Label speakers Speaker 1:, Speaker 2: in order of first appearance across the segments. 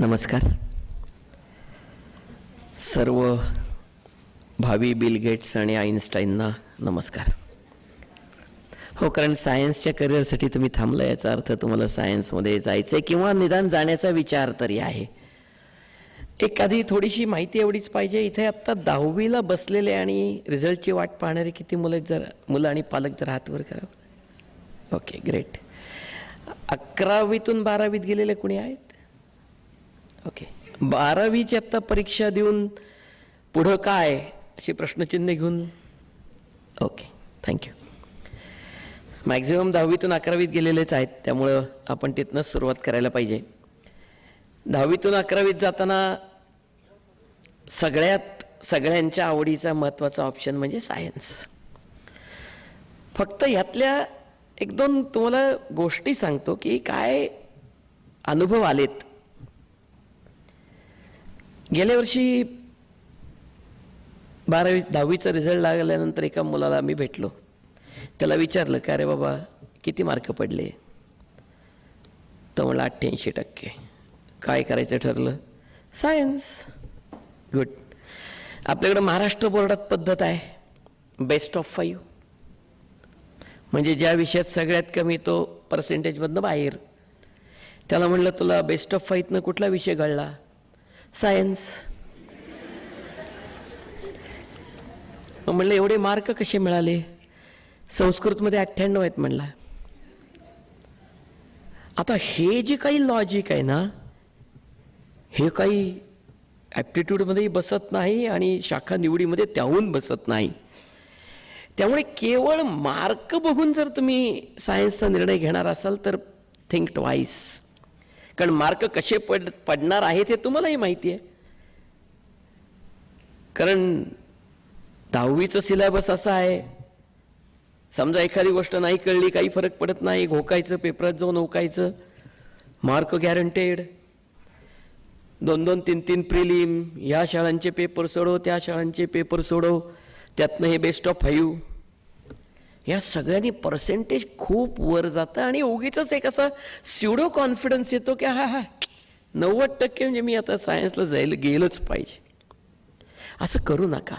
Speaker 1: नमस्कार. सर्व भावी बिल गेट्स आणि आईन्स्टाईनना नमस्कार. हो, कारण सायन्सच्या करिअरसाठी तुम्ही थांबला याचा अर्थ तुम्हाला सायन्समध्ये जायचं आहे किंवा निदान जाण्याचा विचार तरी आहे. एखादी थोडीशी माहिती एवढीच पाहिजे. इथे आत्ता 10वीला बसलेले आणि रिझल्टची वाट पाहणारे किती मुलं आणि पालक जर हात वर करावं. Okay, great. 11वीतून 12वीत गेलेले कुणी आहेत? ओके. 12वीची आत्ता परीक्षा देऊन पुढं काय अशी प्रश्नचिन्ह घेऊन? Okay, thank you. मॅक्झिमम 10वीतून 11वीत गेलेलेच आहेत, त्यामुळं आपण तिथनंच सुरुवात करायला पाहिजे. 10वीतून 11वीत जाताना सगळ्यांच्या आवडीचा महत्त्वाचा ऑप्शन म्हणजे सायन्स. फक्त ह्यातल्या एक दोन तुम्हाला गोष्टी सांगतो की काय अनुभव आलेत. गेल्या वर्षी 10वीचा रिझल्ट लागल्यानंतर एका मुलाला मी भेटलो. त्याला विचारलं, का रे बाबा किती मार्क पडले? तो म्हणला 88%. काय करायचं ठरलं? सायन्स. गुड. आपल्याकडं महाराष्ट्र बोर्डात पद्धत आहे बेस्ट ऑफ 5, म्हणजे ज्या विषयात सगळ्यात कमी तो पर्सेंटेजमधनं बाहेर. त्याला म्हणलं, तुला बेस्ट ऑफ 5नं कुठला विषय घडला? सायन्स. म्हणलं, एवढे मार्क कसे मिळाले? संस्कृतमध्ये 98 आहेत म्हणला. आता हे जे काही लॉजिक आहे ना, हे काही ॲप्टिट्यूडमध्येही बसत नाही आणि शाखा निवडीमध्ये त्याहून बसत नाही. त्यामुळे केवळ मार्क बघून जर तुम्ही सायन्सचा निर्णय घेणार असाल तर थिंक ट्वाईस. कारण मार्क कसे पडणार आहेत हे तुम्हालाही माहिती आहे. कारण 10वीचं सिलेबस असा आहे, समजा एखादी गोष्ट नाही कळली, काही फरक पडत नाही, घोकायचं, पेपरात जाऊन ओकायचं, मार्क गॅरंटेड. 2-2, 3-3 प्रिलिम, ह्या शाळांचे पेपर सोडव, त्या शाळांचे पेपर सोडव, त्यातनं हे बेस्ट ऑफ 5. या सगळ्यांनी पर्सेंटेज खूप वर जातं आणि उगीच एक असा स्युडो कॉन्फिडन्स येतो की हा 90% म्हणजे मी आता सायन्सला गेलंच पाहिजे. असं करू नका.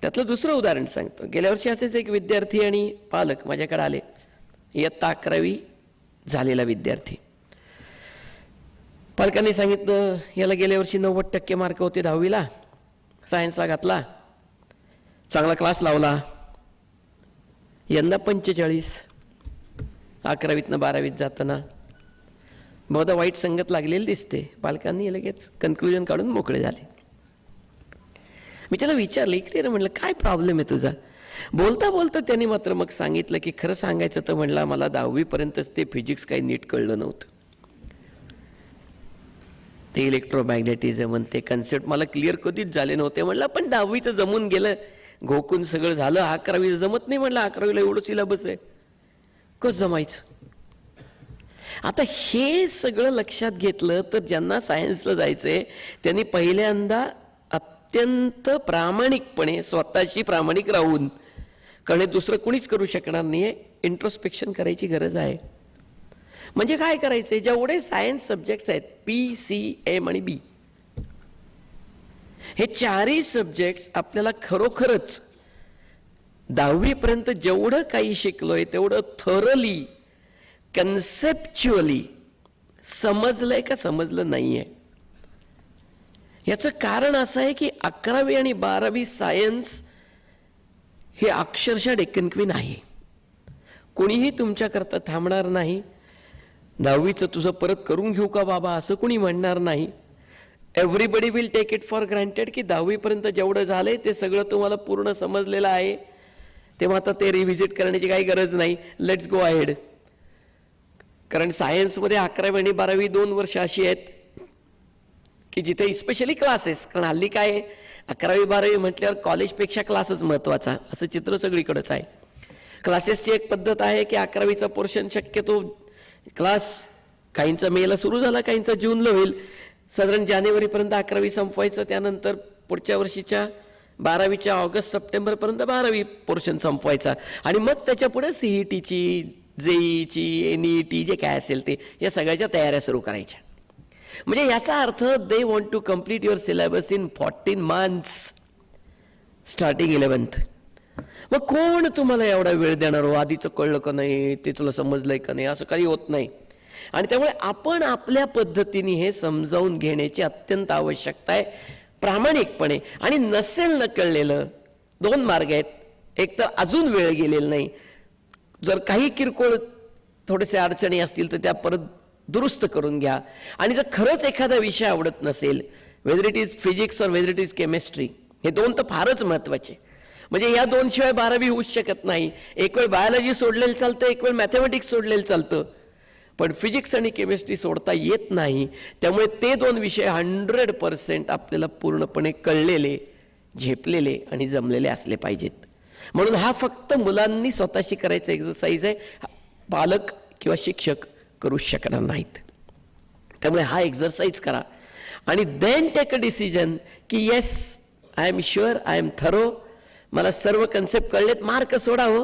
Speaker 1: त्यातलं दुसरं उदाहरण सांगतो. गेल्या वर्षी असेच एक विद्यार्थी आणि पालक माझ्याकडे आले. इयत्ता 11वी झालेला विद्यार्थी. पालकांनी सांगितलं, याला गेल्या वर्षी 90% मार्क होते 10वीला, सायन्सला घातला, चांगला क्लास लावला, यंदा 45. 11वीतनं 12वीत जाताना बहुधा वाईट संगत लागलेली दिसते. पालकांनी लगेच कन्क्लुजन काढून मोकळे झाले. मी त्याला विचारलं, इकडे रे म्हणलं, काय प्रॉब्लेम आहे तुझा? बोलता बोलता त्यांनी मात्र मग सांगितलं की खरं सांगायचं तर म्हणला, मला 10वीपर्यंतच ते फिजिक्स काही नीट कळलं नव्हतं. ते इलेक्ट्रोमॅग्नेटिझम आणि ते कन्सेप्ट मला क्लिअर कधीच झाले नव्हते. म्हणलं, पण 10वीचं जमून गेलं, घोकून सगळं झालं. 11वीचं जमत नाही म्हणलं. 11वीला एवढं सिलेबस आहे, कसं जमायचं? आता हे सगळं लक्षात घेतलं तर ज्यांना सायन्सला जायचंय त्यांनी पहिल्यांदा अत्यंत प्रामाणिकपणे स्वतःशी प्रामाणिक राहून, कारण दुसरं कुणीच करू शकणार नाहीये, इंट्रोस्पेक्शन करायची गरज आहे. म्हणजे काय करायचंय, जेवढे सायन्स सब्जेक्ट्स आहेत पी, सी, एम आणि बी, हे चारही सब्जेक्ट्स आपल्याला खरोखरच 10वीपर्यंत जेवढं काही शिकलोय तेवढं थोरली कन्सेप्च्युअली समजलंय का समजलं नाहीये. याचं कारण असं आहे की 11वी आणि 12वी सायन्स हे अक्षरशः डेक्कन क्वीन आहे. कोणीही तुमच्याकरता थांबणार नाही. 10वीचं तुझं परत करून घेऊ का बाबा असं कोणी म्हणणार नाही. Everybody will take it for granted की 10वीपर्यंत जेवढं झालंय ते सगळं तुम्हाला पूर्ण समजलेलं आहे, तेव्हा आता ते रिव्हिजिट करण्याची काही गरज नाही, लेट्स गो अहेड. कारण सायन्समध्ये 11वी आणि 12वी 2 वर्ष अशी आहेत की जिथे स्पेशली क्लासेस, कारण हल्ली काय 11वी 12वी म्हटल्यावर कॉलेजपेक्षा क्लासच महत्त्वाचा असं चित्र सगळीकडेच आहे. क्लासेसची एक पद्धत आहे की 11वीचा पोर्शन शक्यतो क्लास काहींचा मेला सुरू झाला, काहींचा जूनला होईल, साधारण जानेवारीपर्यंत 11वी संपवायचं, त्यानंतर पुढच्या वर्षीच्या 12वीच्या ऑगस्ट सप्टेंबरपर्यंत 12वी पोर्शन संपवायचा आणि मग त्याच्या पुढे CETची, JEEची, NET जे काय असेल ते या सगळ्याच्या तयाऱ्या सुरू करायच्या. म्हणजे याचा अर्थ they want to complete your syllabus in 14 months starting 11th. मग कोण तुम्हाला एवढा वेळ देणार हो? आधीचं कळलं का नाही, ते तुला समजलंय का नाही, असं काही होत नाही. आणि त्यामुळे आपण आपल्या पद्धतीने हे समजावून घेण्याची अत्यंत आवश्यकता आहे प्रामाणिकपणे. आणि नसेल न कळलेलं 2 मार्ग आहेत. एक तर अजून वेळ गेलेला नाही, जर काही किरकोळ थोडेसे अडचणी असतील तर त्या परत दुरुस्त करून घ्या. आणि जर खरंच एखादा विषय आवडत नसेल, वेदर इट इज फिजिक्स और वेदर इट इज केमिस्ट्री, हे 2 तर फारच महत्त्वाचे. म्हणजे या 2 शिवाय 12वी होऊच शकत नाही. एक वेळ बायोलॉजी सोडलेलं चालतं, एक वेळ मॅथमॅटिक्स सोडलेलं चालतं, पण फिजिक्स आणि केमिस्ट्री सोडता येत नाही. त्यामुळे ते 2 विषय 100% आपल्याला पूर्णपणे कळलेले, झेपलेले आणि जमलेले असले पाहिजेत. म्हणून हा फक्त मुलांनी स्वतःशी करायचा एक्सरसाइज आहे, पालक किंवा शिक्षक करू शकणार नाहीत. त्यामुळे हा एक्सरसाइज करा आणि देन टेक अ डिसिजन की yes I am sure, I am thorough, मला सर्व कन्सेप्ट कळलेत. मार्क सोडा हो,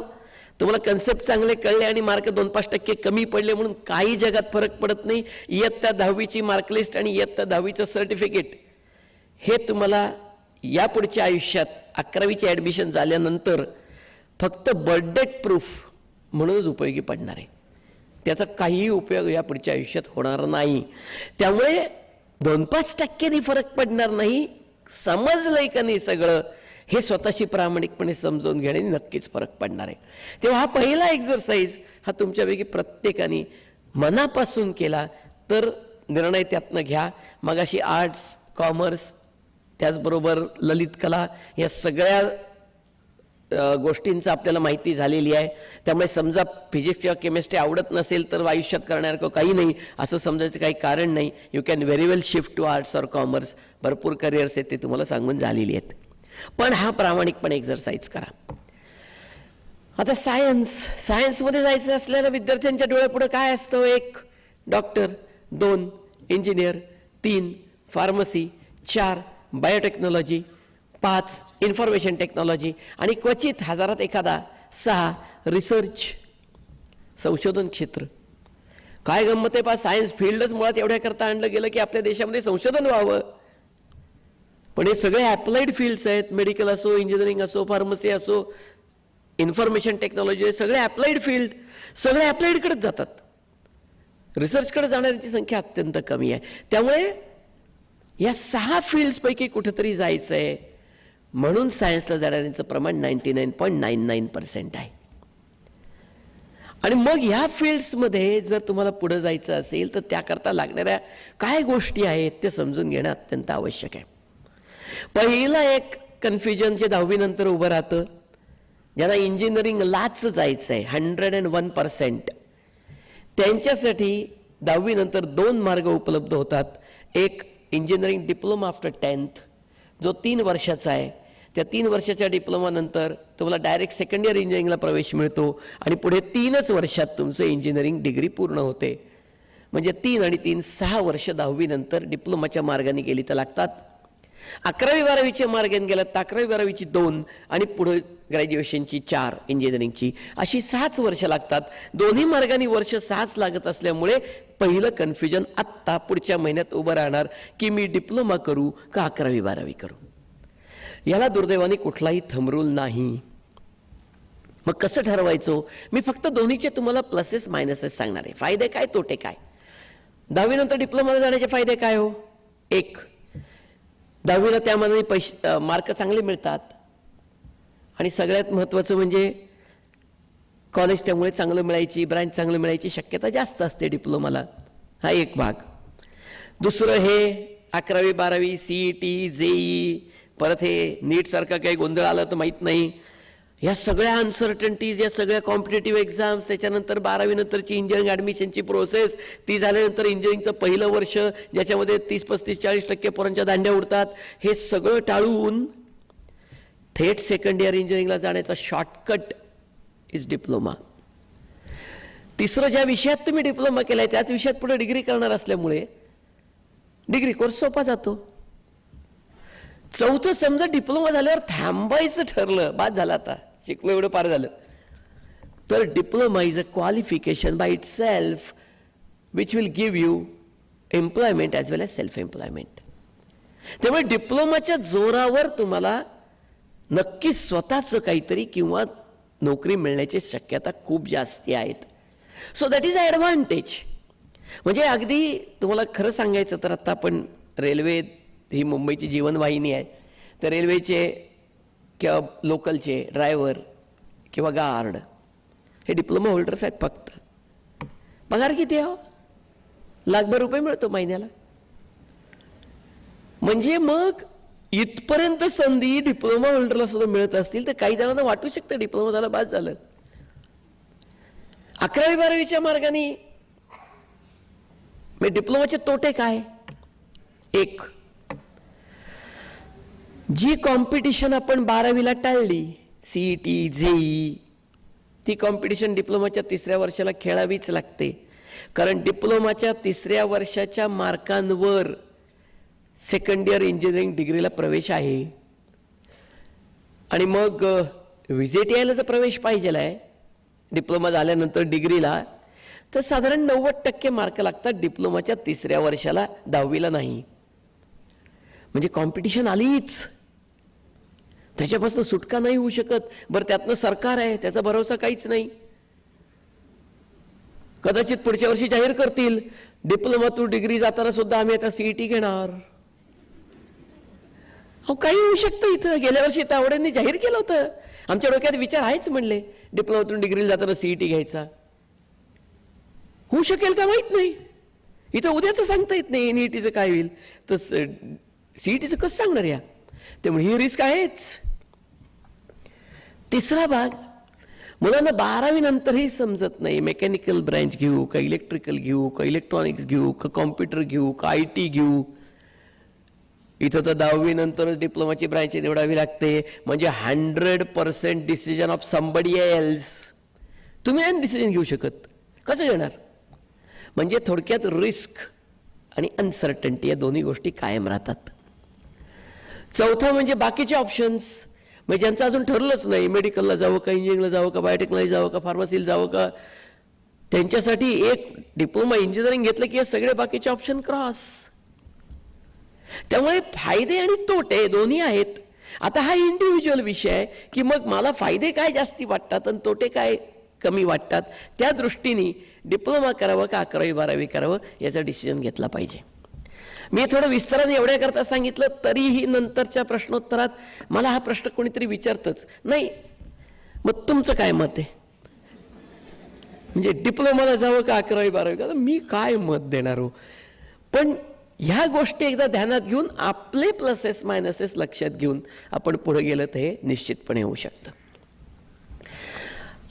Speaker 1: तुम्हाला कन्सेप्ट चांगले कळले आणि मार्क 2-5% कमी पडले म्हणून काही जगात फरक पडत नाही. इयत्ता 10वीची मार्कलिस्ट आणि इयत्ता 10वीचं सर्टिफिकेट हे तुम्हाला यापुढच्या आयुष्यात 11वीची ॲडमिशन झाल्यानंतर फक्त बर्थडेट प्रूफ म्हणूनच उपयोगी पडणार आहे. त्याचा काहीही उपयोग या पुढच्या आयुष्यात होणार नाही. त्यामुळे 2-5% फरक पडणार नाही. समजलंय का नाही सगळं हे स्वतःशी प्रामाणिकपणे समजून घेण्याने नक्कीच फरक पडणार आहे. तेव्हा हा पहिला एक्झरसाइज हा तुमच्यापैकी प्रत्येकाने मनापासून केला तर निर्णय त्यातनं घ्या. मग अशी आर्ट्स, कॉमर्स, त्याचबरोबर ललित कला या सगळ्या गोष्टींचं आपल्याला माहिती झालेली आहे. त्यामुळे समजा फिजिक्स किंवा केमिस्ट्री आवडत नसेल तर आयुष्यात करण्यासारखं काही नाही असं समजायचं काही कारण नाही. You can very well shift to arts or commerce. भरपूर करिअर्स आहेत, ते तुम्हाला सांगून झालेली आहेत. पण हा प्रामाणिकपणे एक्झरसाइज करा. आता सायन्समध्ये जायचं असलेल्या विद्यार्थ्यांच्या डोळ्यापुढे काय असतं? 1 doctor, 2 engineer, 3 pharmacy, 4 biotechnology, 5 information technology आणि क्वचित हजारात एखादा 6 रिसर्च, संशोधन क्षेत्र. काय गंमत आहे, सायन्स फील्डच मुळात एवढ्याकरता आणलं गेलं की आपल्या देशामध्ये संशोधन व्हावं. पण हे सगळे ॲप्लाइड फील्ड्स आहेत. मेडिकल असो, इंजिनिअरिंग असो, फार्मसी असो, इन्फॉर्मेशन टेक्नॉलॉजी, सगळे ॲप्लाइड फील्ड, सगळे ॲप्लाइडकडेच जातात. रिसर्चकडे जाणाऱ्यांची संख्या अत्यंत कमी आहे. त्यामुळे या 6 फील्ड्सपैकी कुठेतरी जायचं आहे म्हणून सायन्सला जाणाऱ्यांचं प्रमाण 99.99% आहे. आणि मग ह्या फील्ड्समध्ये जर तुम्हाला पुढे जायचं असेल तर त्याकरता लागणाऱ्या काय गोष्टी आहेत ते समजून घेणं अत्यंत आवश्यक आहे. पहिलं एक कन्फ्युजन जे 10वी नंतर उभं राहतं, ज्यांना इंजिनिअरिंगलाच जायचं आहे 101%, त्यांच्यासाठी 10वी नंतर 2 मार्ग उपलब्ध होतात. एक इंजिनिअरिंग डिप्लोमा आफ्टर 10th जो 3 वर्षाचा आहे. त्या 3 वर्षाच्या डिप्लोमानंतर तुम्हाला डायरेक्ट सेकंड इयर इंजिनिअरिंगला प्रवेश मिळतो आणि पुढे 3च वर्षात तुमचं इंजिनिअरिंग डिग्री पूर्ण होते. म्हणजे 3 आणि 3 6 वर्ष 10वी नंतर डिप्लोमाच्या मार्गाने गेली तर लागतात. 11वी-12वीच्या मार्गाने गेलात तर 11वी-12वीची 2 आणि पुढे ग्रॅज्युएशनची 4 इंजिनिअरिंगची, अशी 6 वर्ष लागतात. दोन्ही मार्गाने वर्ष 6 लागत असल्यामुळे पहिलं कन्फ्युजन आत्ता पुढच्या महिन्यात उभं राहणार की मी डिप्लोमा करू का 11वी-12वी करू. याला दुर्दैवाने कुठलाही थंब रूल नाही. मग कसं ठरवायचं? मी फक्त दोन्हीचे तुम्हाला प्लसेस मायनसेस सांगणार आहे. फायदे काय, तोटे काय. 10वी नंतर डिप्लोमाला जाण्याचे फायदे काय हो? 1, 10वीला त्यामध्ये मार्क चांगले मिळतात आणि सगळ्यात महत्त्वाचं म्हणजे कॉलेज त्यामुळे चांगलं मिळायची, ब्रँच चांगलं मिळायची शक्यता जास्त असते डिप्लोमाला. हा एक भाग. दुसरं हे 11वी-12वी CET, JEE, परत हे नीटसारखा काही गोंधळ आला तर माहीत नाही. या सगळ्या अनसर्टन्टीज, या सगळ्या कॉम्पिटेटिव्ह एक्झाम्स, त्याच्यानंतर 12वी नंतरची इंजिनिअरिंग ॲडमिशनची प्रोसेस, ती झाल्यानंतर इंजिनिअरिंगचं पहिलं वर्ष ज्याच्यामध्ये 30-35-40% पोरांच्या दांड्या उडतात, हे सगळं टाळून थेट सेकंड इयर इंजिनिअरिंगला जाण्याचा शॉर्टकट इज डिप्लोमा. तिसरं, ज्या विषयात तुम्ही डिप्लोमा केलाय त्याच विषयात पुढे डिग्री करणार असल्यामुळे डिग्री कोर्स सोपा जातो. चौथं, समजा डिप्लोमा झाल्यावर थांबायचं ठरलं, बाद झालं, आता शिकलो एवढं पार झालं, तर diploma is a qualification by itself which will give you employment as well as self employment. त्यामुळे डिप्लोमाच्या जोरावर तुम्हाला नक्कीच स्वतःचं काहीतरी किंवा नोकरी मिळण्याची शक्यता खूप जास्ती आहेत. So that is a advantage. म्हणजे अगदी तुम्हाला खरं सांगायचं तर आता आपण रेल्वे ही मुंबईची जीवनवाहिनी आहे, तर रेल्वेचे किंवा लोकलचे ड्रायव्हर किंवा गार्ड हे डिप्लोमा होल्डर्स आहेत फक्त. पगार किती आहे? लाखभर रुपये मिळतो महिन्याला. म्हणजे मग इथपर्यंत संधी डिप्लोमा होल्डरला सुद्धा मिळत असतील तर काही जणांना वाटू शकतं डिप्लोमा झाला बास झालं. 11वी-12वीच्या मार्गाने मी डिप्लोमाचे तोटे काय? एक, जी कॉम्पिटिशन आपण 12वीला टाळली, CET, JEE, ती कॉम्पिटिशन डिप्लोमाच्या 3ऱ्या वर्षाला खेळावीच लागते. कारण डिप्लोमाच्या 3ऱ्या वर्षाच्या मार्कांवर सेकंड इयर इंजिनिअरिंग डिग्रीला प्रवेश आहे. आणि मग VJTIला जर प्रवेश पाहिजे आहे डिप्लोमा झाल्यानंतर डिग्रीला, तर साधारण 90% मार्क लागतात डिप्लोमाच्या 3ऱ्या वर्षाला, 10वीला नाही. म्हणजे कॉम्पिटिशन आलीच, त्याच्यापासून सुटका नाही होऊ शकत. बरं, त्यातनं सरकार आहे, त्याचा भरोसा काहीच नाही. कदाचित पुढच्या वर्षी जाहीर करतील डिप्लोमा टू डिग्री जाताना सुद्धा आम्ही आता CET घेणार. अहो, काही होऊ शकतं. इथं गेल्या वर्षी तावडेंनी जाहीर केलं होतं, आमच्या डोक्यात विचार आहेच म्हणले डिप्लोमातून डिग्रीला जाताना CET घ्यायचा. होऊ शकेल का माहीत नाही. इथं उद्याचं सांगता येत नाही NETचं काय होईल, तर CETचं कसं सांगणार या. त्यामुळे ही रिस्क आहेच. तिसरा भाग, मुलांना 12वी नंतरही समजत नाही मेकॅनिकल ब्रँच घेऊ का, इलेक्ट्रिकल घेऊ का, इलेक्ट्रॉनिक्स घेऊ का, कॉम्प्युटर घेऊ का, IT घेऊ. इथं तर 10वी नंतरच डिप्लोमाची ब्रँच निवडावी लागते. म्हणजे 100% डिसिजन ऑफ समबडी एल्स. तुम्ही नाही डिसिजन घेऊ शकत. कसं घेणार? म्हणजे थोडक्यात रिस्क आणि अनसर्टन्टी या दोन्ही गोष्टी कायम राहतात. चौथा म्हणजे बाकीचे ऑप्शन्स, म्हणजे ज्यांचं अजून ठरलंच नाही मेडिकलला जावं का, इंजिनिअरिंगला जावं का, बायोटेक्नॉलॉजी जावं का, फार्मसीला जावं का, त्यांच्यासाठी एक डिप्लोमा इंजिनिअरिंग घेतलं की हे सगळे बाकीचे ऑप्शन क्रॉस. त्यामुळे फायदे आणि तोटे दोन्ही आहेत. आता हा इंडिव्हिज्युअल विषय आहे की मग मला फायदे काय जास्ती वाटतात आणि तोटे काय कमी वाटतात, त्या दृष्टीने डिप्लोमा करावं का 11वी-12वी करावं याचा डिसिजन घेतला पाहिजे. मी थोडं विस्ताराने एवढ्याकरता सांगितलं, तरीही नंतरच्या प्रश्नोत्तरात मला हा प्रश्न कोणीतरी विचारतच नाही, मग तुमचं काय मत आहे, म्हणजे डिप्लोमाला जावं का 11वी-12वी का. मी काय मत देणार हो. पण ह्या गोष्टी एकदा ध्यानात घेऊन आपले प्लसेस मायनसेस लक्षात घेऊन आपण पुढे गेलं तर हे निश्चितपणे होऊ शकतं.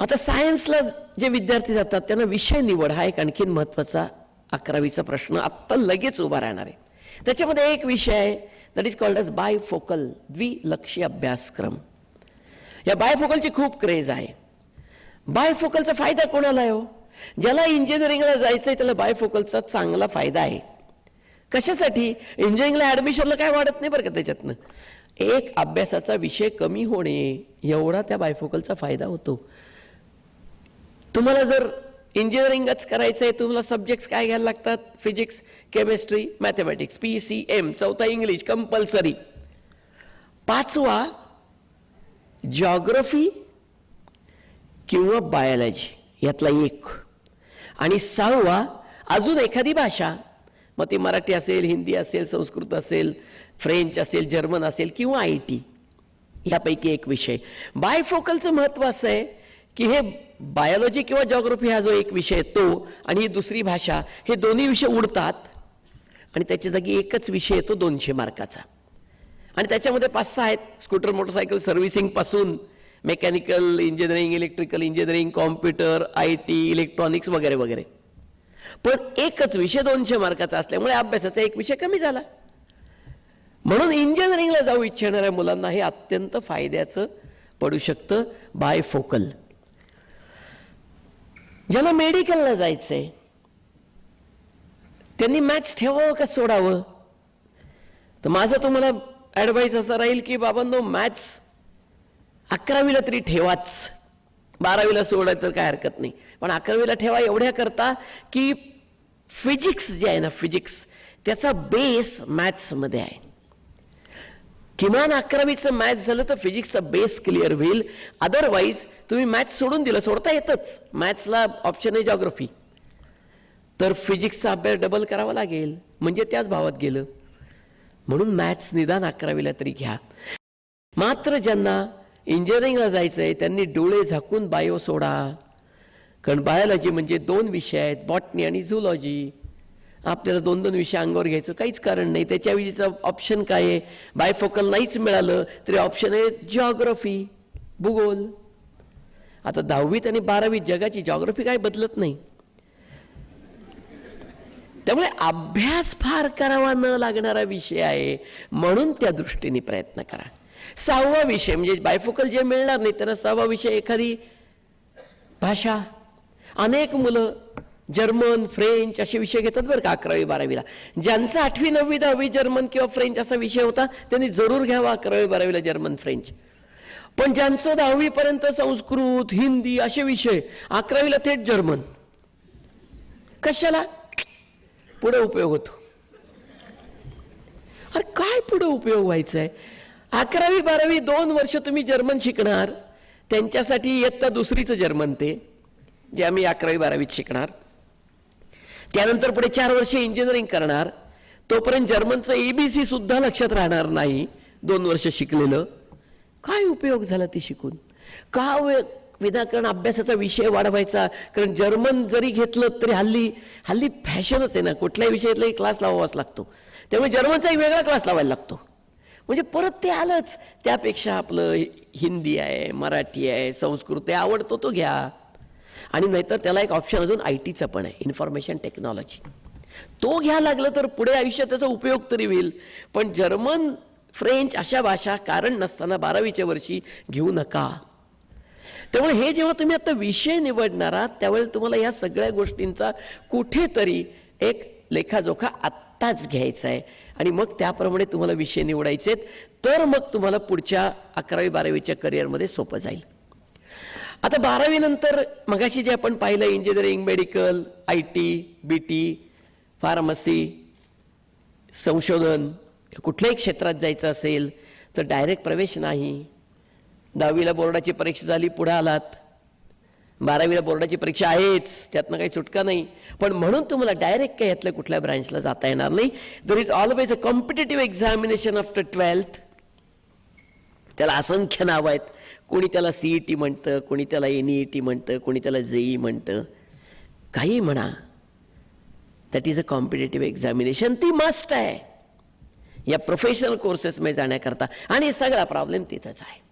Speaker 1: आता सायन्सला जे विद्यार्थी जातात त्यांना विषय निवड हा एक आणखीन महत्त्वाचा 11वीचा प्रश्न आत्ता लगेच उभा राहणार आहे. त्याच्यामध्ये एक विषय आहे that is called as bifocal, द्विलक्षी अभ्यासक्रम. या बायफोकलची खूप क्रेज आहे. बायफोकलचा फायदा कोणाला आहे हो? ज्याला इंजिनिअरिंगला जायचं आहे त्याला बायफोकलचा चांगला फायदा आहे. कशासाठी? इंजिनिअरिंगला ॲडमिशनला काय वाढत नाही बरं का त्याच्यातनं. एक अभ्यासाचा विषय कमी होणे एवढा त्या बायफोकलचा फायदा होतो. तुम्हाला जर इंजिनिअरिंगच करायचं आहे, तुम्हाला सब्जेक्ट्स काय घ्यायला लागतात? फिजिक्स, केमिस्ट्री, मॅथमॅटिक्स, PCM, चौथा इंग्लिश कंपल्सरी, 5वा जॉग्रफी किंवा बायोलॉजी यातला एक, आणि 6वा अजून एखादी भाषा, मग ती मराठी असेल, हिंदी असेल, संस्कृत असेल, फ्रेंच असेल, जर्मन असेल किंवा IT, यापैकी एक विषय. बायफोकलचं महत्त्व असं आहे की हे बायोलॉजी किंवा जॉग्रफी हा जो एक विषय तो आणि ही दुसरी भाषा, हे दोन्ही विषय उडतात आणि त्याच्या जागी एकच विषय येतो 200 मार्काचा. आणि त्याच्यामध्ये 5-6 आहेत, स्कूटर मोटरसायकल सर्व्हिसिंगपासून mechanical engineering, electrical engineering, computer, IT, electronics वगैरे वगैरे. पण एकच विषय 200 मार्काचा असल्यामुळे अभ्यासाचा एक विषय कमी झाला. म्हणून इंजिनिअरिंगला जाऊ इच्छिणाऱ्या मुलांना हे अत्यंत फायद्याचं पडू शकतं बायफोकल. ज्याला मेडिकलला जायचंय त्यांनी मॅथ्स ठेवावं का सोडावं? तर माझं तुम्हाला ॲडवाईस असं राहील की बाबांनो, मॅथ्स 11वीला तरी ठेवाच, 12वीला सोडायचं तर काय हरकत नाही, पण 11वीला ठेवा एवढ्या करता की फिजिक्स जे आहे ना, फिजिक्स त्याचा बेस मॅथ्समध्ये आहे. किमान 11वीचं मॅथ्स झालं तर फिजिक्सचा बेस क्लिअर होईल. अदरवाईज तुम्ही मॅथ्स सोडून दिलं, सोडता येतच, मॅथ्सला ऑप्शन आहे जॉग्रफी, तर फिजिक्सचा अभ्यास डबल करावा लागेल, म्हणजे त्याच भावात गेलं. म्हणून मॅथ्स निदान 11वीला तरी घ्या. मात्र ज्यांना इंजिनिअरिंगला जायचं आहे त्यांनी डोळे झाकून बायो सोडा, कारण बायोलॉजी म्हणजे 2 विषय आहेत, बॉटनी आणि झुलॉजी. आपल्याला 2-2 विषय अंगावर घ्यायचं काहीच कारण नाही. त्याच्याविषयीचं ऑप्शन काय आहे, बायफोकल नाहीच मिळालं तरी ऑप्शन आहे जिओग्राफी, भूगोल. आता 10वीत आणि 12वीत जगाची जिओग्राफी काय बदलत नाही, त्यामुळे अभ्यास फार करावा न लागणारा विषय आहे, म्हणून त्या दृष्टीने प्रयत्न करा. 6वा विषय म्हणजे बायफोकल जे मिळणार नाही त्यांना 6वा विषय एखादी भाषा. अनेक मुलं जर्मन, फ्रेंच असे विषय घेतात बरं का 11वी 12वीला. ज्यांचा 8वी 9वी 10वी जर्मन किंवा फ्रेंच असा विषय होता त्यांनी जरूर घ्यावा 11वी 12वीला जर्मन फ्रेंच. पण ज्यांचं 10वी पर्यंत संस्कृत, हिंदी असे विषय, 11वीला थेट जर्मन, कशाला? पुढे उपयोग होतो. अरे काय पुढे उपयोग व्हायचा आहे? 11वी 12वी 2 वर्ष तुम्ही जर्मन शिकणार, त्यांच्यासाठी इयत्ता 2रीचं जर्मन ते जे आम्ही 11वी 12वीत शिकणार. त्यानंतर पुढे 4 वर्ष इंजिनिअरिंग करणार, तोपर्यंत जर्मनचं ABC सुद्धा लक्षात राहणार नाही 2 वर्ष शिकलेलं. काय उपयोग झाला ते शिकून? का विनाकारण अभ्यासाचा विषय वाढवायचा? कारण जर्मन जरी घेतलं तरी हल्ली फॅशनच आहे ना, कुठल्याही विषयातलाही क्लास लावावाच लागतो, त्यामुळे जर्मनचा एक वेगळा क्लास लावायला लागतो. म्हणजे परत ते आलंच. त्यापेक्षा आपलं हिंदी आहे, मराठी आहे, संस्कृत आहे, आवडतो तो घ्या. आणि नाहीतर त्याला एक ऑप्शन अजून ITचा पण आहे, इन्फॉर्मेशन टेक्नॉलॉजी, तो घ्या लागलं तर पुढे आयुष्यात त्याचा उपयोग तरी होईल. पण जर्मन, फ्रेंच अशा भाषा कारण नसताना 12वीच्या वर्षी घेऊ नका. त्यामुळे हे जेव्हा तुम्ही आता विषय निवडणार आहात त्यावेळेला तुम्हाला या सगळ्या गोष्टींचा कुठेतरी एक लेखाजोखा आत्ताच घ्यायचा आहे आणि मग त्याप्रमाणे तुम्हाला विषय निवडायचे आहेत, तर मग तुम्हाला पुढच्या 11वी 12वीच्या करिअरमध्ये सोपं जाईल. आता 12वी नंतर मगाशी जे आपण पाहिलं engineering, medical, IT, BT, pharmacy, संशोधन, कुठल्याही क्षेत्रात जायचं असेल तर डायरेक्ट प्रवेश नाही. 10वीला बोर्डाची परीक्षा झाली, पुढे आलात, 12वीला बोर्डाची परीक्षा आहेच, त्यातनं काही सुटका नाही. पण म्हणून तुम्हाला डायरेक्ट काही यातल्या कुठल्या ब्रँचला जाता येणार नाही. There is always a competitive examination after 12th. त्याला असंख्य नावं आहेत. कोणी त्याला CET म्हणतं, कोणी त्याला NEET म्हणतं, कोणी त्याला JEE म्हणतं, काही म्हणा. That is a competitive examination. ती मस्ट आहे या प्रोफेशनल कोर्सेसमध्ये जाण्याकरता. आणि सगळा प्रॉब्लेम तिथंच आहे.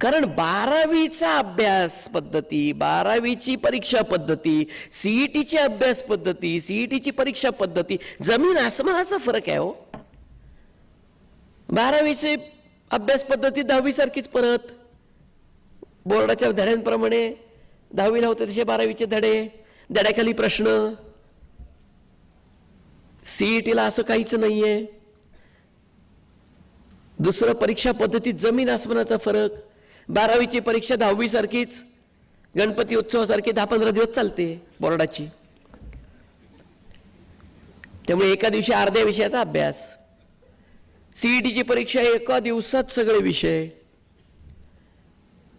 Speaker 1: कारण 12वीचा अभ्यास पद्धती, 12वीची परीक्षा पद्धती, CETची अभ्यास पद्धती, CETची परीक्षा पद्धती, जमीन आसमानाचा फरक आहे हो. 12वीची अभ्यास पद्धती 10वी सारखीच, परत बोर्डाच्या धड्यांप्रमाणे 10वीला होते तसे 12वीचे धडे, धड्याखाली प्रश्न. CETला असं काहीच नाहीये. दुसरं, परीक्षा पद्धतीत जमीन आसमानाचा फरक. 12वीची परीक्षा 10वी सारखीच, गणपती उत्सवासारखी 10-15 दिवस चालते बोर्डाची. त्यामुळे एका दिवशी अर्ध्या विषयाचा अभ्यास. CETची परीक्षा एका दिवसात सगळे विषय.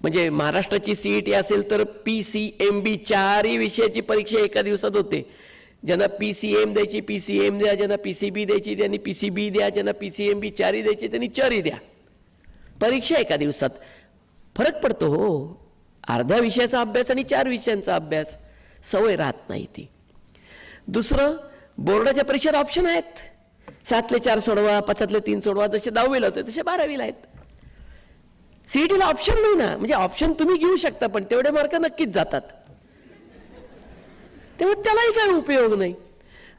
Speaker 1: म्हणजे महाराष्ट्राची CET असेल तर PCMB 4ही विषयाची परीक्षा एका दिवसात होते. ज्यांना PCM द्यायची PCM द्या, ज्यांना PCB द्यायची त्यांनी PCB द्या, ज्यांना PCMB 4ही द्यायची त्यांनी 4ही द्या. परीक्षा एका दिवसात. फरक पडतो हो, अर्ध्या विषयाचा अभ्यास आणि 4 विषयांचा अभ्यास, सवय राहत नाही ती. दुसरं, बोर्डाच्या परीक्षेत ऑप्शन आहेत. 7ले 4 सोडवा, 5ले 3 सोडवा, जसे 10वीला होते तसे 12वीला आहेत. CETला ऑप्शन नाही ना, म्हणजे ऑप्शन तुम्ही घेऊ शकता पण तेवढे मार्क नक्कीच जातात, तेव्हा त्यालाही काही उपयोग नाही.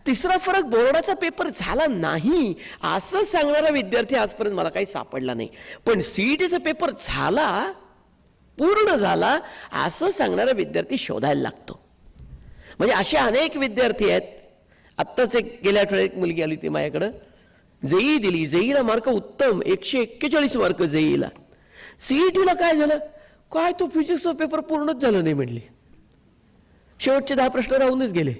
Speaker 1: तिसरा फरक, बोर्डाचा पेपर झाला नाही असं सांगणारा विद्यार्थी आजपर्यंत मला काही सापडला नाही. पण CETचा पेपर झाला, पूर्ण झाला असं सांगणारा विद्यार्थी शोधायला लागतो. म्हणजे असे अनेक विद्यार्थी आहेत. आत्ताच गेल्या आठवड्यात एक मुलगी आली होती माझ्याकडं, JEE दिली, JEEला मार्क उत्तम, 141 मार्क JEEला. CETला काय झालं, तो फिजिक्सचा पेपर पूर्णच झाला नाही म्हणली. शेवटचे 10 प्रश्न राहूनच गेले.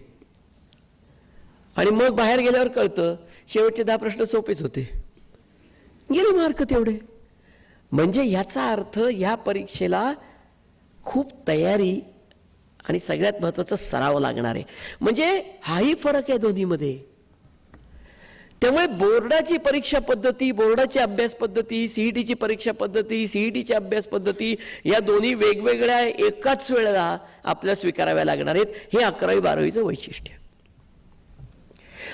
Speaker 1: आणि मग बाहेर गेल्यावर कळतं शेवटचे 10 प्रश्न सोपेच होते, गेले मार्क तेवढे. म्हणजे याचा अर्थ या परीक्षेला खूप तयारी आणि सगळ्यात महत्त्वाचा सराव लागणार आहे. म्हणजे हाही फरक आहे दोन्हीमध्ये. त्यामुळे बोर्डाची परीक्षा पद्धती, बोर्डाची अभ्यास पद्धती, सीईटीची परीक्षा पद्धती, सीईटीची अभ्यास पद्धती या दोन्ही वेगवेगळ्या एकाच वेळेला आपल्याला स्वीकाराव्या लागणार आहेत. हे 11वी-12वीचं वैशिष्ट्य.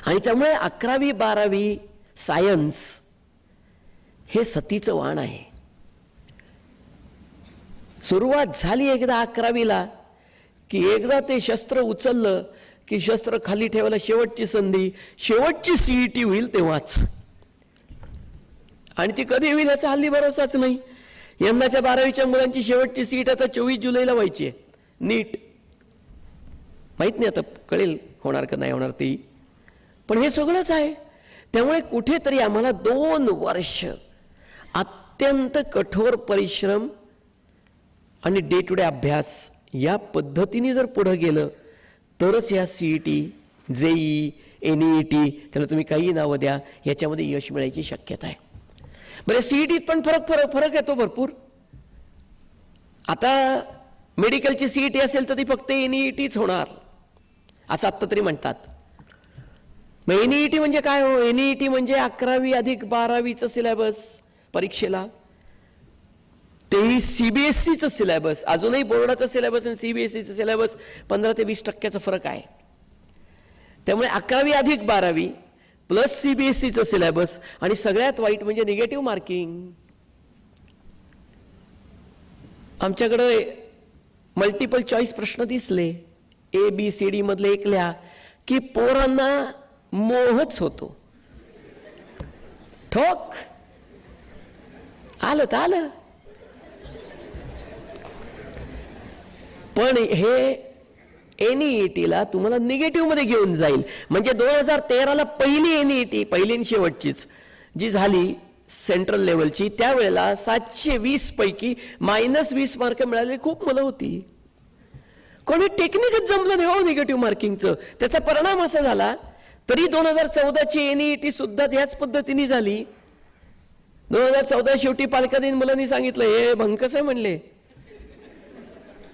Speaker 1: आणि त्यामुळे 11वी-12वी सायन्स हे सतीचं वाण आहे. सुरुवात झाली एकदा 11वीला की एकदा ते शस्त्र उचललं की शस्त्र खाली ठेवायला शेवटची संधी, शेवटची सीईटी होईल तेव्हाच. आणि ती कधी होईल याचा हल्ली भरोसाच नाही. यंदाच्या 12वीच्या मुलांची शेवटची सीट आता 24 जुलैला व्हायची आहे. नीट माहीत नाही, आता कळेल होणार का नाही होणार ती. पण हे सगळंच आहे. त्यामुळे कुठेतरी आम्हाला 2 वर्ष अत्यंत कठोर परिश्रम आणि डे टू डे अभ्यास या पद्धतीने जर पुढे गेलं तरच या सीईटी, जेई, एनईटी, त्याला तुम्ही काही नावं द्या, याच्यामध्ये यश मिळायची शक्यता आहे. बरं, सीईटीत पण फरक येतो भरपूर. आता मेडिकलची सीईटी असेल तर ती फक्त एनईटीच होणार असं आत्ता तरी म्हणतात. मग एनईटी म्हणजे काय हो? एनईटी म्हणजे 11वी अधिक 12वीचं सिलेबस परीक्षेला, तेही सीबीएसईचं सिलेबस. अजूनही बोर्डाचा सिलेबस आणि सीबीएसईचं सिलेबस 15 ते 20% फरक आहे. त्यामुळे 11वी अधिक 12वी प्लस सीबीएसईचं सिलेबस. आणि सगळ्यात वाईट म्हणजे निगेटिव्ह मार्किंग. आमच्याकडे मल्टिपल चॉईस प्रश्न दिसले ABCD मधले ऐकल्या की पोरांना मोहच होतो. ठोक आलं तर आलं. पण हे एनईटीला तुम्हाला निगेटिव्ह मध्ये घेऊन जाईल. म्हणजे 2013ला पहिली एनईटी, पहिली आणि शेवटचीच जी झाली सेंट्रल लेवलची, त्यावेळेला 720 पैकी -20 मार्क मिळालेली खूप मुलं होती. कोणी टेक्निकच जमलं नाही हो निगेटिव्ह मार्किंगचं. त्याचा परिणाम असा झाला, तरी 2014ची एनईटी सुद्धा याच पद्धतीने झाली. 2014 शेवटी पालकांनी मुलांनी सांगितलं हे भंकस आहे म्हणले.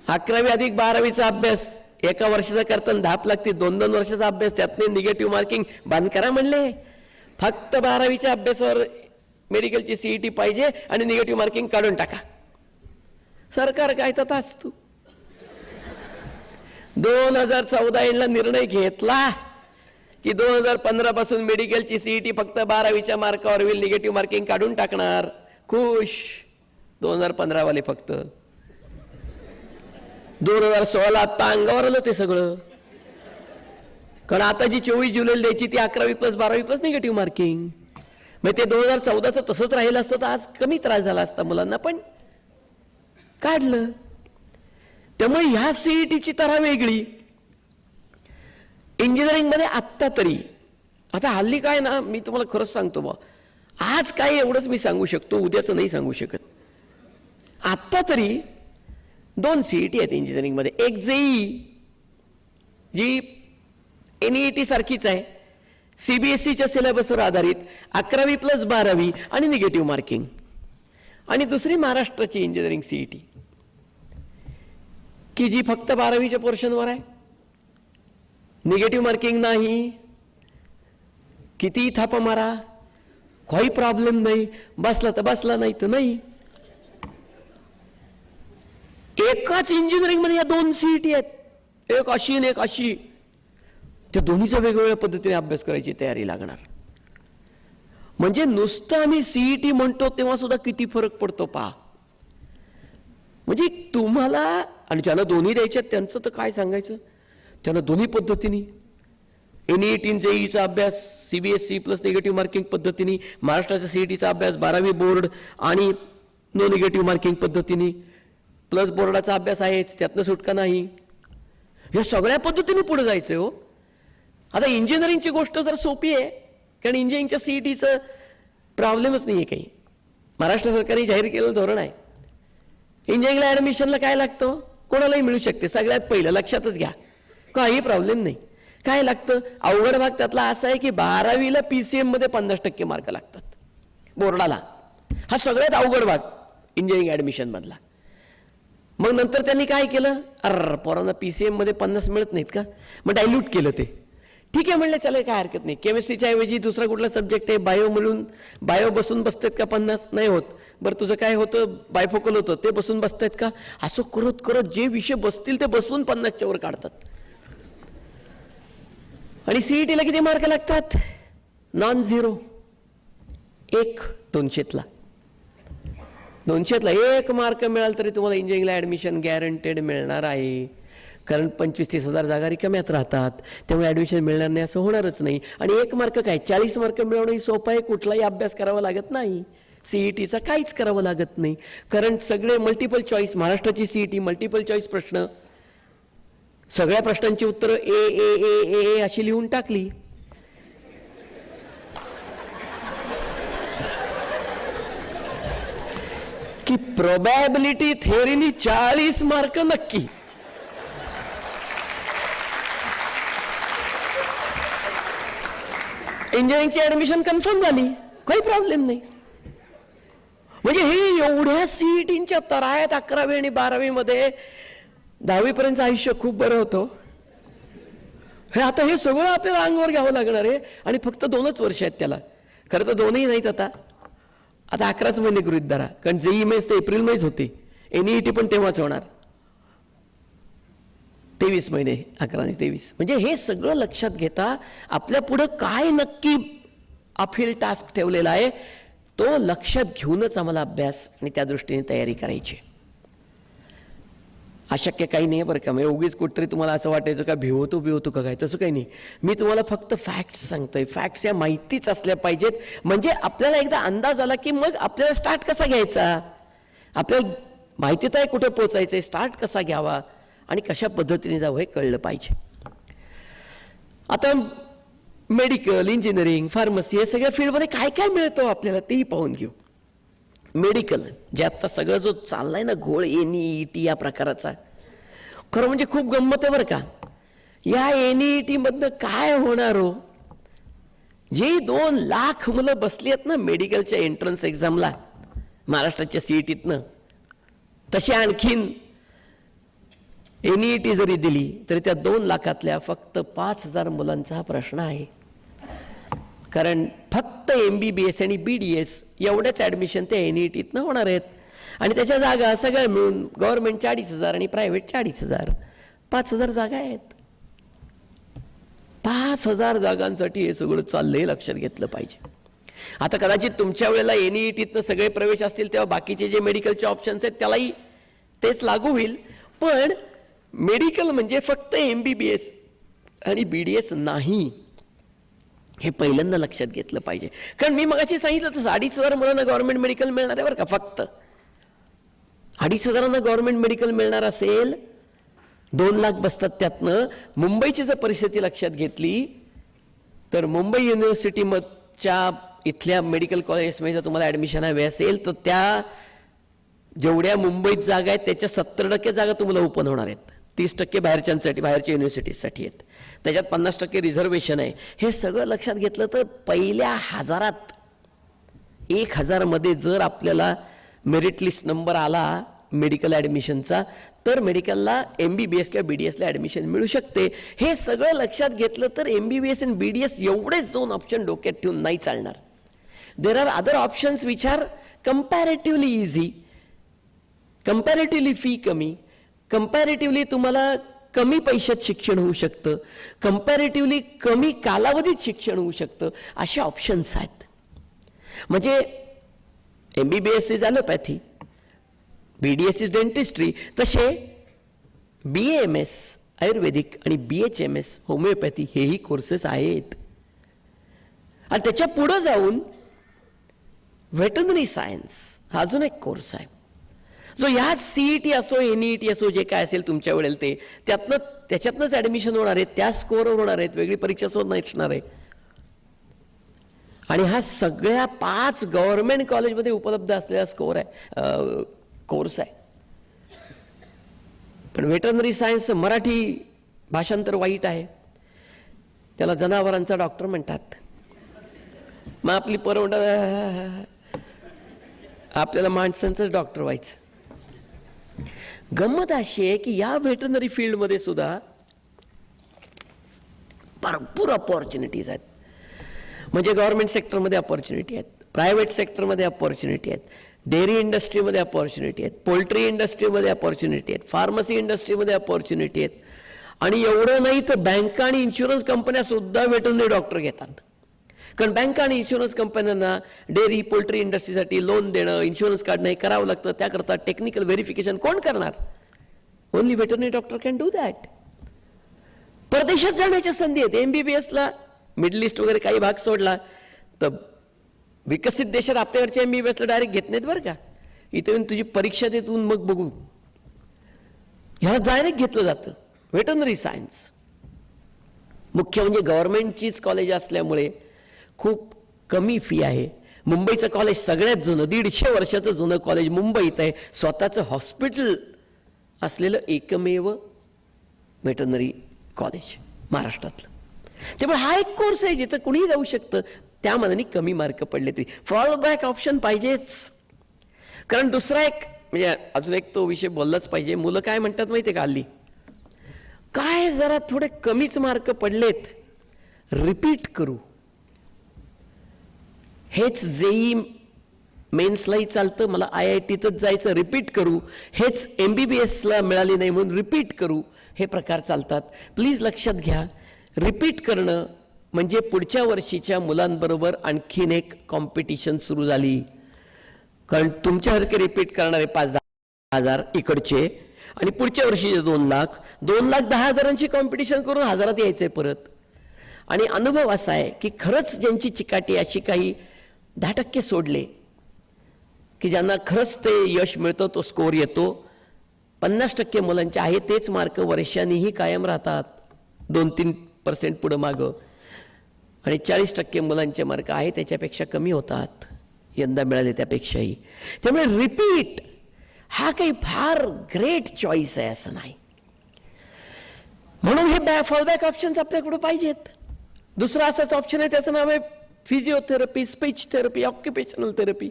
Speaker 1: 11वी अधिक 12वीचा अभ्यास एका वर्षाचा करताना 10 लागतील, 2-2 वर्षाचा अभ्यास, त्यातने निगेटिव्ह मार्किंग बंद करा म्हणले. फक्त 12वीच्या अभ्यासावर मेडिकलची सीईटी पाहिजे आणि निगेटिव्ह मार्किंग काढून टाका. सरकार काय तर असतो. 2014 निर्णय घेतला की 2015 पासून मेडिकलची सीईटी फक्त 12वीच्या मार्कावर होईल, निगेटिव्ह मार्किंग काढून टाकणार. खुश 2015 वाले फक्त. 2016 आता अंगावर आलं ते सगळं. कारण आता जी 24 जुलैला द्यायची ती 11वी प्लस 12वी प्लस निगेटिव्ह मार्किंग. मग ते 2014चं तसंच राहिलं असतं तर आज कमी त्रास झाला असता मुलांना, पण काढलं. त्यामुळे ह्या सीईटीची तऱ्हा वेगळी. इंजिनिअरिंग मध्ये आत्ता तरी, आता हल्ली काय ना, मी तुम्हाला खरंच सांगतो बा, आज काय एवढंच मी सांगू शकतो, उद्याचं नाही सांगू शकत. आत्ता तरी 2 सीईटी आहेत इंजिनिअरिंग मध्ये. एक जेई जी एनईटी सारखीच आहे, सीबीएसईच्या सिलेबसवर आधारित, 11वी प्लस 12वी आणि निगेटिव्ह मार्किंग. आणि दुसरी महाराष्ट्राची इंजिनिअरिंग सीईटी की जी फक्त 12वीच्या पोर्शनवर आहे, निगेटिव्ह मार्किंग नाही, किती थापा मारा काही प्रॉब्लेम नाही, बसला तर बसला, नाही तर नाही. एकाच इंजिनिअरिंग मध्ये या 2 सीईटी आहेत, एक अशी आणि एक अशी. त्या दोन्हीचा वेगवेगळ्या पद्धतीने अभ्यास करायची तयारी लागणार. म्हणजे नुसतं आम्ही सीईटी म्हणतो तेव्हा सुद्धा किती फरक पडतो पहा. म्हणजे तुम्हाला, आणि ज्यांना दोन्ही द्यायच्यात त्यांचं तर काय सांगायचं, त्यांना दोन्ही पद्धतीने एनईटी जेईचा अभ्यास सीबीएसई प्लस निगेटिव्ह मार्किंग पद्धतीने, महाराष्ट्राच्या सीईटीचा अभ्यास 12वी बोर्ड आणि नो निगेटिव्ह मार्किंग पद्धतीने, प्लस बोर्डाचा अभ्यास आहेच, त्यातनं सुटका नाही. या सगळ्या पद्धतीने पुढे जायचं हो. आता इंजिनिअरिंगची गोष्ट तर सोपी आहे, कारण इंजिनिअरिंगच्या सीईटीचं प्रॉब्लेमच नाही आहे काही. महाराष्ट्र सरकारने जाहीर केलेलं धोरण आहे. इंजिनिअरिंगला ॲडमिशनला काय लागतं, कोणालाही मिळू शकते, सगळ्यात पहिलं लक्षातच घ्या, काही प्रॉब्लेम नाही. काय लागतं? अवघड भाग त्यातला असा आहे की 12वीला PCM मध्ये 50% मार्क लागतात बोर्डाला. हा सगळ्यात अवघड भाग इंजिनिअरिंग ॲडमिशन मधला. मग नंतर त्यांनी काय केलं, पोरांना PCM मध्ये 50 मिळत नाहीत का, मग डायल्यूट केलं ते. ठीक आहे म्हणलं, चला काय हरकत नाही, केमिस्ट्रीच्या ऐवजी दुसरा कुठला सब्जेक्ट आहे, बायो म्हणून बायो बसून बसतात का 50? नाही होत. बरं तुझं काय होतं, बायफोकल होतं, ते बसून बसतायत का? असं करत करत जे विषय बसतील ते बसवून 50च्या वर काढतात. आणि CETला किती मार्क लागतात? नॉन झिरो, 200तला 1 मार्क मिळाला तरी तुम्हाला इंजिनिअरिंगला ॲडमिशन गॅरंटेड मिळणार आहे. कारण 25-30 हजार जागा रिकाम्याच राहतात, त्यामुळे ॲडमिशन मिळणार नाही असं होणारच नाही. आणि 1 मार्क काय, 40 मार्क मिळवणं सोपं आहे. कुठलाही अभ्यास करावा लागत नाही, CETचा काहीच करावं लागत नाही. कारण सगळे मल्टिपल चॉईस, महाराष्ट्राची CET मल्टिपल चॉईस प्रश्न, सगळ्या प्रश्नांची उत्तरं ए अशी लिहून टाकली की प्रोबॅबिलिटी थेअरीनी 40 मार्क नक्की. इंजिनिअरिंगची ॲडमिशन कन्फर्म झाली, काही प्रॉब्लेम नाही. म्हणजे हे एवढ्या CETच्या तरायात 11वी आणि 12वी मध्ये 10वी पर्यंतचं आयुष्य खूप बरं होतं. हे आता हे सगळं आपल्याला अंगावर घ्यावं लागणार आहे. आणि फक्त 2च वर्ष आहेत त्याला. खरं तर 2ही नाहीत, आता 11च महिने गृहीत धरा, कारण JEE मेन्स ते एप्रिल मध्येच होते, NEET पण तेव्हाच होणार. 23 महिने, 11 आणि 23. म्हणजे हे सगळं लक्षात घेता आपल्या पुढं काय नक्की अपहिल टास्क ठेवलेला आहे तो लक्षात घेऊनच आम्हाला अभ्यास आणि त्या दृष्टीने तयारी करायची. अशक्य काही नाही बरं का. म्हणजे उगीच कुठतरी तुम्हाला असं वाटायचं का भिवतो का काय, तसं काही नाही. मी तुम्हाला फक्त फॅक्ट्स सांगतोय. फॅक्ट्स या माहितीच असल्या पाहिजेत, म्हणजे आपल्याला एकदा अंदाज आला की मग आपल्याला स्टार्ट कसा घ्यायचा, आपल्याला माहितीत आहे कुठे पोचायचं आहे, स्टार्ट कसा घ्यावा आणि कशा पद्धतीने जावं हे कळलं पाहिजे. आता मेडिकल, इंजिनिअरिंग, फार्मसी हे सगळ्या फील्डमध्ये काय काय मिळतं आपल्याला तेही पाहून घेऊ. मेडिकल जे आता सगळं जो चाललाय ना घोळ NEET या प्रकाराचा, खरं म्हणजे खूप गंमत आहे बरं का. या NEET मधनं काय होणार हो, जे 2 लाख मुलं बसली आहेत ना मेडिकलच्या एंट्रन्स एक्झामला महाराष्ट्राच्या CETतनं, तशी आणखीन NEET जरी दिली तरी त्या 2 लाखातल्या फक्त 5,000 मुलांचा हा प्रश्न आहे. कारण फक्त MBBS आणि BDS एवढ्याच ॲडमिशन ते NEETतनं होणार आहेत. आणि त्याच्या जागा सगळ्या मिळून गव्हर्नमेंट 40,000 आणि प्रायव्हेट 40,000, 5,000 जागा आहेत. 5,000 जागांसाठी हे सगळं चाललंय, लक्षात घेतलं पाहिजे. आता कदाचित तुमच्या वेळेला NEETतनं सगळे प्रवेश असतील तेव्हा बाकीचे जे मेडिकलचे ऑप्शन्स आहेत त्यालाही तेच लागू होईल. पण मेडिकल म्हणजे फक्त MBBS आणि BDS नाही, हे पहिल्यांदा लक्षात घेतलं पाहिजे. कारण मी मगाशी सांगितलं तसं 2,500 मुलांना गव्हर्नमेंट मेडिकल मिळणार आहे बरं का. फक्त 2,500 गव्हर्नमेंट मेडिकल मिळणार असेल, 2 लाख बसतात त्यातनं. मुंबईची जर परिस्थिती लक्षात घेतली तर मुंबई युनिव्हर्सिटीच्या इथल्या मेडिकल कॉलेजेसमध्ये जर तुम्हाला ॲडमिशन हवे असेल तर त्या जेवढ्या मुंबईत जागा आहेत त्याच्या 70% जागा तुम्हाला ओपन होणार आहेत. 30% बाहेरच्यांसाठी, बाहेरच्या युनिव्हर्सिटीजसाठी आहेत. त्याच्यात 50% रिझर्वेशन आहे. हे सगळं लक्षात घेतलं तर पहिल्या 1000 मध्ये जर आपल्याला मेरिट लिस्ट नंबर आला मेडिकल ॲडमिशनचा तर मेडिकलला MBBS किंवा BDSला ॲडमिशन मिळू शकते. हे सगळं लक्षात घेतलं तर MBBS आणि BDS एवढेच 2 ऑप्शन डोक्यात ठेवून नाही चालणार. There are other options which are comparatively easy, comparatively fee कमी, कंपॅरेटिव्हली तुम्हाला कमी पैशात शिक्षण होऊ शकतं, कंपॅरेटिव्हली कमी कालावधीत शिक्षण होऊ शकतं, असे ऑप्शन्स आहेत. म्हणजे MBBS is allopathy, BDS is dentistry, तसे BAMS आयुर्वेदिक आणि BHMS होमिओपॅथी हेही कोर्सेस आहेत. आणि त्याच्या पुढं जाऊन व्हेटरनरी सायन्स हा अजून एक कोर्स आहे जो ह्या CET असो NEET असो जे काय असेल तुमच्या वेळेला ते त्याच्यातनंच ॲडमिशन होणार आहे, त्या स्कोअरवर होणार आहेत, वेगळी परीक्षा सोड नसणार आहे. आणि हा सगळ्या 5 गव्हर्नमेंट कॉलेजमध्ये उपलब्ध असलेला कोर्स आहे. पण व्हेटरनरी सायन्स मराठी भाषांतर वाईट आहे. त्याला जनावरांचा डॉक्टर म्हणतात. मग आपली परवडा आपल्याला माणसांचंच डॉक्टर व्हायचं. गंमत अशी आहे की या व्हेटरनरी फील्डमध्ये सुद्धा भरपूर अपॉर्च्युनिटीज आहेत. म्हणजे गव्हर्नमेंट सेक्टरमध्ये अपॉर्च्युनिटी आहेत, प्रायव्हेट सेक्टरमध्ये अपॉर्च्युनिटी आहेत, डेअरी इंडस्ट्रीमध्ये अपॉर्च्युनिटी आहेत, पोल्ट्री इंडस्ट्रीमध्ये अपॉर्च्युनिटी आहेत, फार्मसी इंडस्ट्रीमध्ये अपॉर्च्युनिटी आहेत. आणि एवढं नाही तर बँका आणि इन्शुरन्स कंपन्या सुद्धा व्हेटरनरी डॉक्टर घेतात. कारण बँका आणि इन्शुरन्स कंपन्यांना डेअरी पोल्ट्री इंडस्ट्रीसाठी लोन देणं, इन्शुरन्स काढणं हे करावं लागतं. त्याकरता टेक्निकल व्हेरिफिकेशन कोण करणार? Only veterinary doctor can do that. परदेशात जाण्याच्या संधी आहेत. MBBSला मिडल ईस्ट वगैरे काही भाग सोडला तर विकसित देशात आपल्याकडच्या MBBSला डायरेक्ट घेत नाहीत बरं का. इथे येऊन तुझी परीक्षा देतून मग बघू, ह्याला डायरेक्ट घेतलं जातं व्हेटरनरी सायन्स. मुख्य म्हणजे गव्हर्नमेंटचीच कॉलेज असल्यामुळे खूप कमी फी आहे. मुंबईचं कॉलेज सगळ्यात जुनं, 150 वर्षाचं जुनं कॉलेज मुंबईत आहे. स्वतःचं हॉस्पिटल असलेलं एकमेव व्हेटरनरी कॉलेज महाराष्ट्रातलं. त्यामुळे हा एक कोर्स आहे जिथं कुणीही जाऊ शकतं. त्या मानाने कमी मार्क पडले तरी फॉल बॅक ऑप्शन पाहिजेच. कारण दुसरा एक म्हणजे अजून एक तो विषय बोललाच पाहिजे. मुलं काय म्हणतात माहिती आहे का हल्ली, काय जरा थोडे कमीच मार्क पडलेत, रिपीट करू. हेच जेई मेन्सलाही चालतं, मला IITतच जायचं, रिपीट करू. हेच MBBSला मिळाली नाही म्हणून रिपीट करू. हे प्रकार चालतात. प्लीज लक्षात घ्या, रिपीट करणं म्हणजे पुढच्या वर्षीच्या मुलांबरोबर आणखीन एक कॉम्पिटिशन सुरू झाली. कारण तुमच्यासारखे रिपीट करणारे 5-10 हजार इकडचे आणि पुढच्या वर्षीचे 2 लाख 10,000ची कॉम्पिटिशन करून 1000 यायचंय परत. आणि अनुभव असा आहे की खरंच ज्यांची चिकाटी अशी काही 10% सोडले की ज्यांना खरंच ते यश मिळतं, तो स्कोर येतो. 50% मुलांचे आहे तेच मार्क वर्षांनीही कायम राहतात, 2-3% पुढं मागं. आणि 40% मुलांचे मार्क आहे त्याच्यापेक्षा कमी होतात, यंदा मिळाले त्यापेक्षाही. त्यामुळे रिपीट हा काही फार ग्रेट चॉईस आहे असं नाही. म्हणून हे फॉलबॅक ऑप्शन्स आपल्याकडे पाहिजेत. दुसरा असाच ऑप्शन आहे, त्याचं नाव आहे physiotherapy, speech therapy, occupational therapy.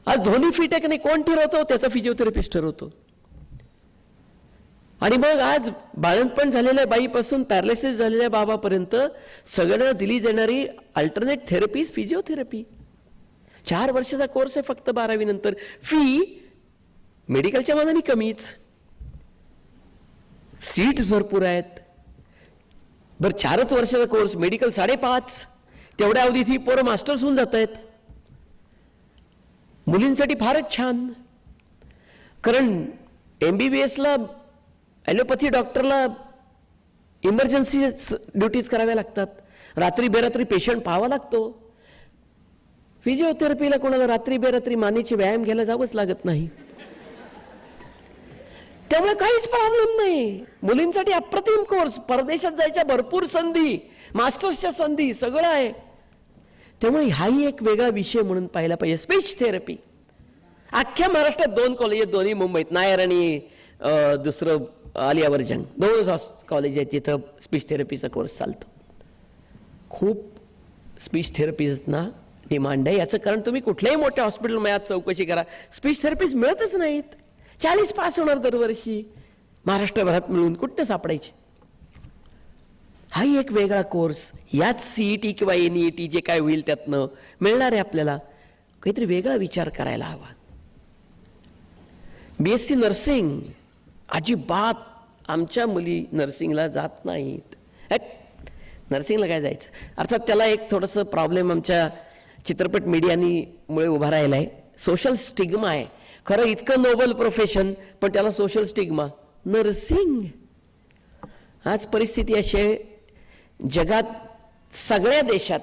Speaker 1: आज दोन्ही फिट आहे की नाही कोण ठरवतो? त्याचा फिजिओथेरपिस्ट ठरवतो. आणि मग आज बाळंतपण झालेल्या बाईपासून पॅरालिसिस झालेल्या बाबापर्यंत सगळ्यांना दिली जाणारी अल्टरनेट थेरपी फिजिओथेरपी. 4 वर्षाचा कोर्स आहे फक्त 12वी नंतर. फी मेडिकलच्या मानाने कमीच, सीट भरपूर आहेत. बरं 4च वर्षाचा कोर्स, मेडिकल 5.5, तेवढ्या अवधीत ही पोरं मास्टर्स होऊन जात आहेत. मुलींसाठी फारच छान. कारण MBBSला ॲलोपॅथी डॉक्टरला इमर्जन्सी ड्युटीज कराव्या लागतात, रात्री बेरात्री पेशंट पाहावा लागतो. फिजिओथेरपीला कोणाला रात्री बेरात्री मानेचे व्यायाम घ्यायला जावंच लागत नाही. त्यामुळे काहीच प्रॉब्लेम नाही. मुलींसाठी अप्रतिम कोर्स, परदेशात जायच्या भरपूर संधी, मास्टर्सच्या संधी, सगळं आहे. त्यामुळे हाही एक वेगळा विषय म्हणून पाहिला पाहिजे. स्पीच थेरपी अख्ख्या महाराष्ट्रात 2 कॉलेज आहेत, दोन्ही मुंबईत, नायर आणि दुसरं आलियावर जंग, 2 कॉलेज आहेत जिथं स्पीच थेरपीचा कोर्स चालतो. खूप स्पीच थेरपीजना डिमांड आहे. याचं कारण तुम्ही कुठल्याही मोठ्या हॉस्पिटलमध्ये आज चौकशी करा, स्पीच थेरपीज मिळतच नाहीत. 40 पास होणार दरवर्षी, महाराष्ट्रभरात मिळून कुठं सापडायचे. हाही एक वेगळा कोर्स, याच CET किंवा NEET जे काय होईल त्यातनं मिळणार आहे आपल्याला. काहीतरी वेगळा विचार करायला हवा. BSc नर्सिंग, अजिबात आमच्या मुली नर्सिंगला जात नाहीत. नर्सिंगला काय जायचं. अर्थात त्याला एक थोडंसं प्रॉब्लेम आमच्या चित्रपट मीडियामुळे उभा राहिला आहे. सोशल स्टिग्मा आहे. खरं इतकं नोबल प्रोफेशन पण त्याला सोशल स्टिग्मा. नर्सिंग, आज परिस्थिती अशी आहे, जगात सगळ्या देशात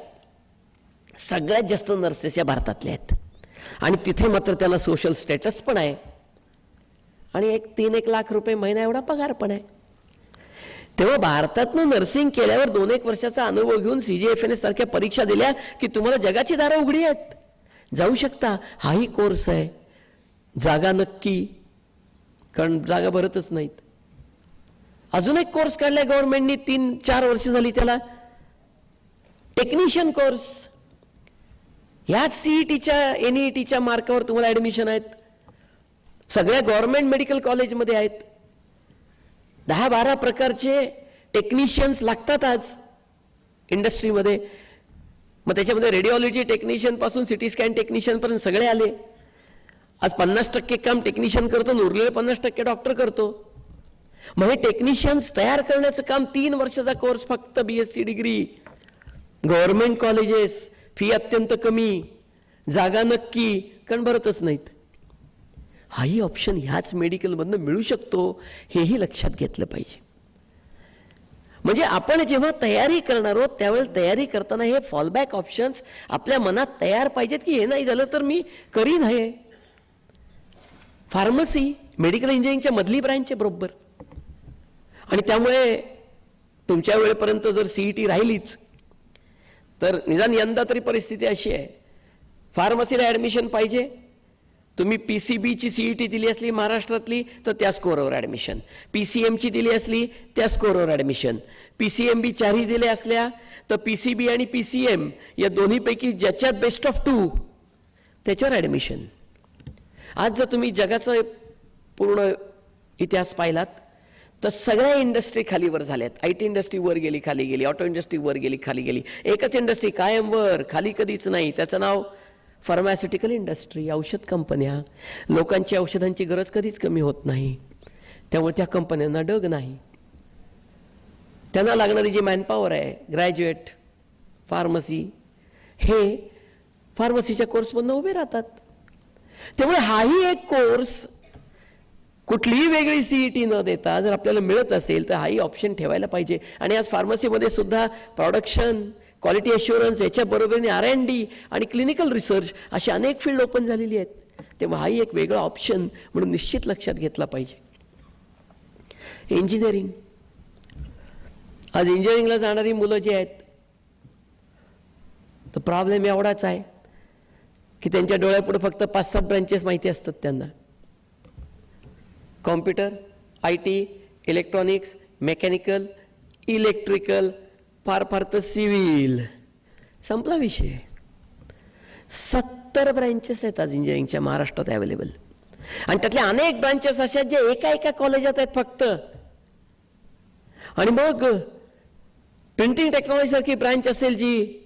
Speaker 1: सगळ्यात जास्त नर्सेस या भारतातल्या आहेत आणि तिथे मात्र त्याला सोशल स्टेटस पण आहे आणि 3-1 लाख रुपये महिना एवढा पगार पण आहे. तेव्हा भारतातनं नर्सिंग केल्यावर 2-1 वर्षाचा अनुभव घेऊन CGFNS सारख्या परीक्षा दिल्या की तुम्हाला जगाची दारं उघडी आहेत, जाऊ शकता. हाही कोर्स आहे. जागा नक्की, कारण जागा भरतच नाहीत. अजून एक कोर्स काढलाय गव्हर्नमेंटनी 3-4 वर्ष झाली त्याला, टेक्निशियन कोर्स. ह्याच सीईटीच्या एनईटीच्या मार्कावर तुम्हाला ऍडमिशन आहेत. सगळ्या गव्हर्नमेंट मेडिकल कॉलेजमध्ये आहेत. 10-12 प्रकारचे टेक्निशियन्स लागतात आज इंडस्ट्रीमध्ये. मग त्याच्यामध्ये रेडिओलॉजी टेक्निशियन पासून सिटी स्कॅन टेक्निशियन पर्यंत सगळे आले. आज 50% काम टेक्निशियन करतो, उरलेले 50% डॉक्टर करतो. मग हे टेक्निशियन्स तयार करण्याचं काम 3 वर्षाचा कोर्स, फक्त BSc degree, government colleges, fee अत्यंत कमी, जागा नक्की, कारण भरतच नाहीत. हाही ऑप्शन ह्याच मेडिकलमधनं मिळू शकतो, हेही लक्षात घेतलं पाहिजे. म्हणजे आपण जेव्हा तयारी करणार आहोत त्यावेळेला तयारी करताना हे फॉलबॅक ऑप्शन्स आपल्या मनात तयार पाहिजेत की हे नाही झालं तर मी करीन. आहे फार्मसी मेडिकल इंजिनिअरिंगच्या मधली ब्रँच आहे बरोबर. आणि त्यामुळे तुमच्या वेळेपर्यंत जर सीईटी राहिलीच तर निदान यंदा तरी परिस्थिती अशी आहे, फार्मसीला ॲडमिशन पाहिजे. तुम्ही PCBची सीईटी दिली असली महाराष्ट्रातली तर त्या स्कोअरवर ॲडमिशन, PCMची दिली असली त्या स्कोअरवर ॲडमिशन, PCMB 4ही दिल्या असल्या तर PCB आणि PCM या दोन्हीपैकी ज्याच्यात बेस्ट ऑफ 2 त्याच्यावर ॲडमिशन. आज जर तुम्ही जगाचा पूर्ण इतिहास पाहिलात तर सगळ्या इंडस्ट्री खालीवर झाल्यात. IT इंडस्ट्री वर गेली खाली गेली, ऑटो इंडस्ट्री वर गेली खाली गेली, एकच इंडस्ट्री कायम वर, खाली कधीच नाही. त्याचं नाव फार्मास्युटिकल इंडस्ट्री, औषध कंपन्या. लोकांची औषधांची गरज कधीच कमी होत नाही, त्यामुळे त्या कंपन्यांना डग नाही. त्यांना लागणारी जी मॅनपॉवर आहे, ग्रॅज्युएट फार्मसी, हे फार्मसीच्या कोर्समधून उभे राहतात. त्यामुळे हाही एक कोर्स कुठलीही वेगळी सीईटी न देता जर आपल्याला मिळत असेल तर हाही ऑप्शन ठेवायला पाहिजे. आणि आज फार्मसीमध्ये सुद्धा प्रोडक्शन, क्वालिटी अश्युरन्स, याच्या बरोबरीने R&D आणि क्लिनिकल रिसर्च अशी अनेक फील्ड ओपन झालेली आहेत. तेव्हा हाही एक वेगळा ऑप्शन म्हणून निश्चित लक्षात घेतला पाहिजे. इंजिनिअरिंग, आज इंजिनिअरिंगला जाणारी मुलं जी आहेत तर प्रॉब्लेम एवढाच आहे की त्यांच्या डोळ्यापुढे फक्त 5-7 ब्रँचेस माहिती असतात त्यांना. Computer, IT, electronics, mechanical, electrical, फार फार तर सिव्हिल, संपला विषय. 70 ब्रँचेस आहेत आज इंजिनिअरिंगच्या महाराष्ट्रात अवेलेबल. आणि त्यातल्या अनेक ब्रांचेस अशा जे एका कॉलेजात आहेत फक्त. आणि मग प्रिंटिंग टेक्नॉलॉजी सारखी ब्रांच असेल जी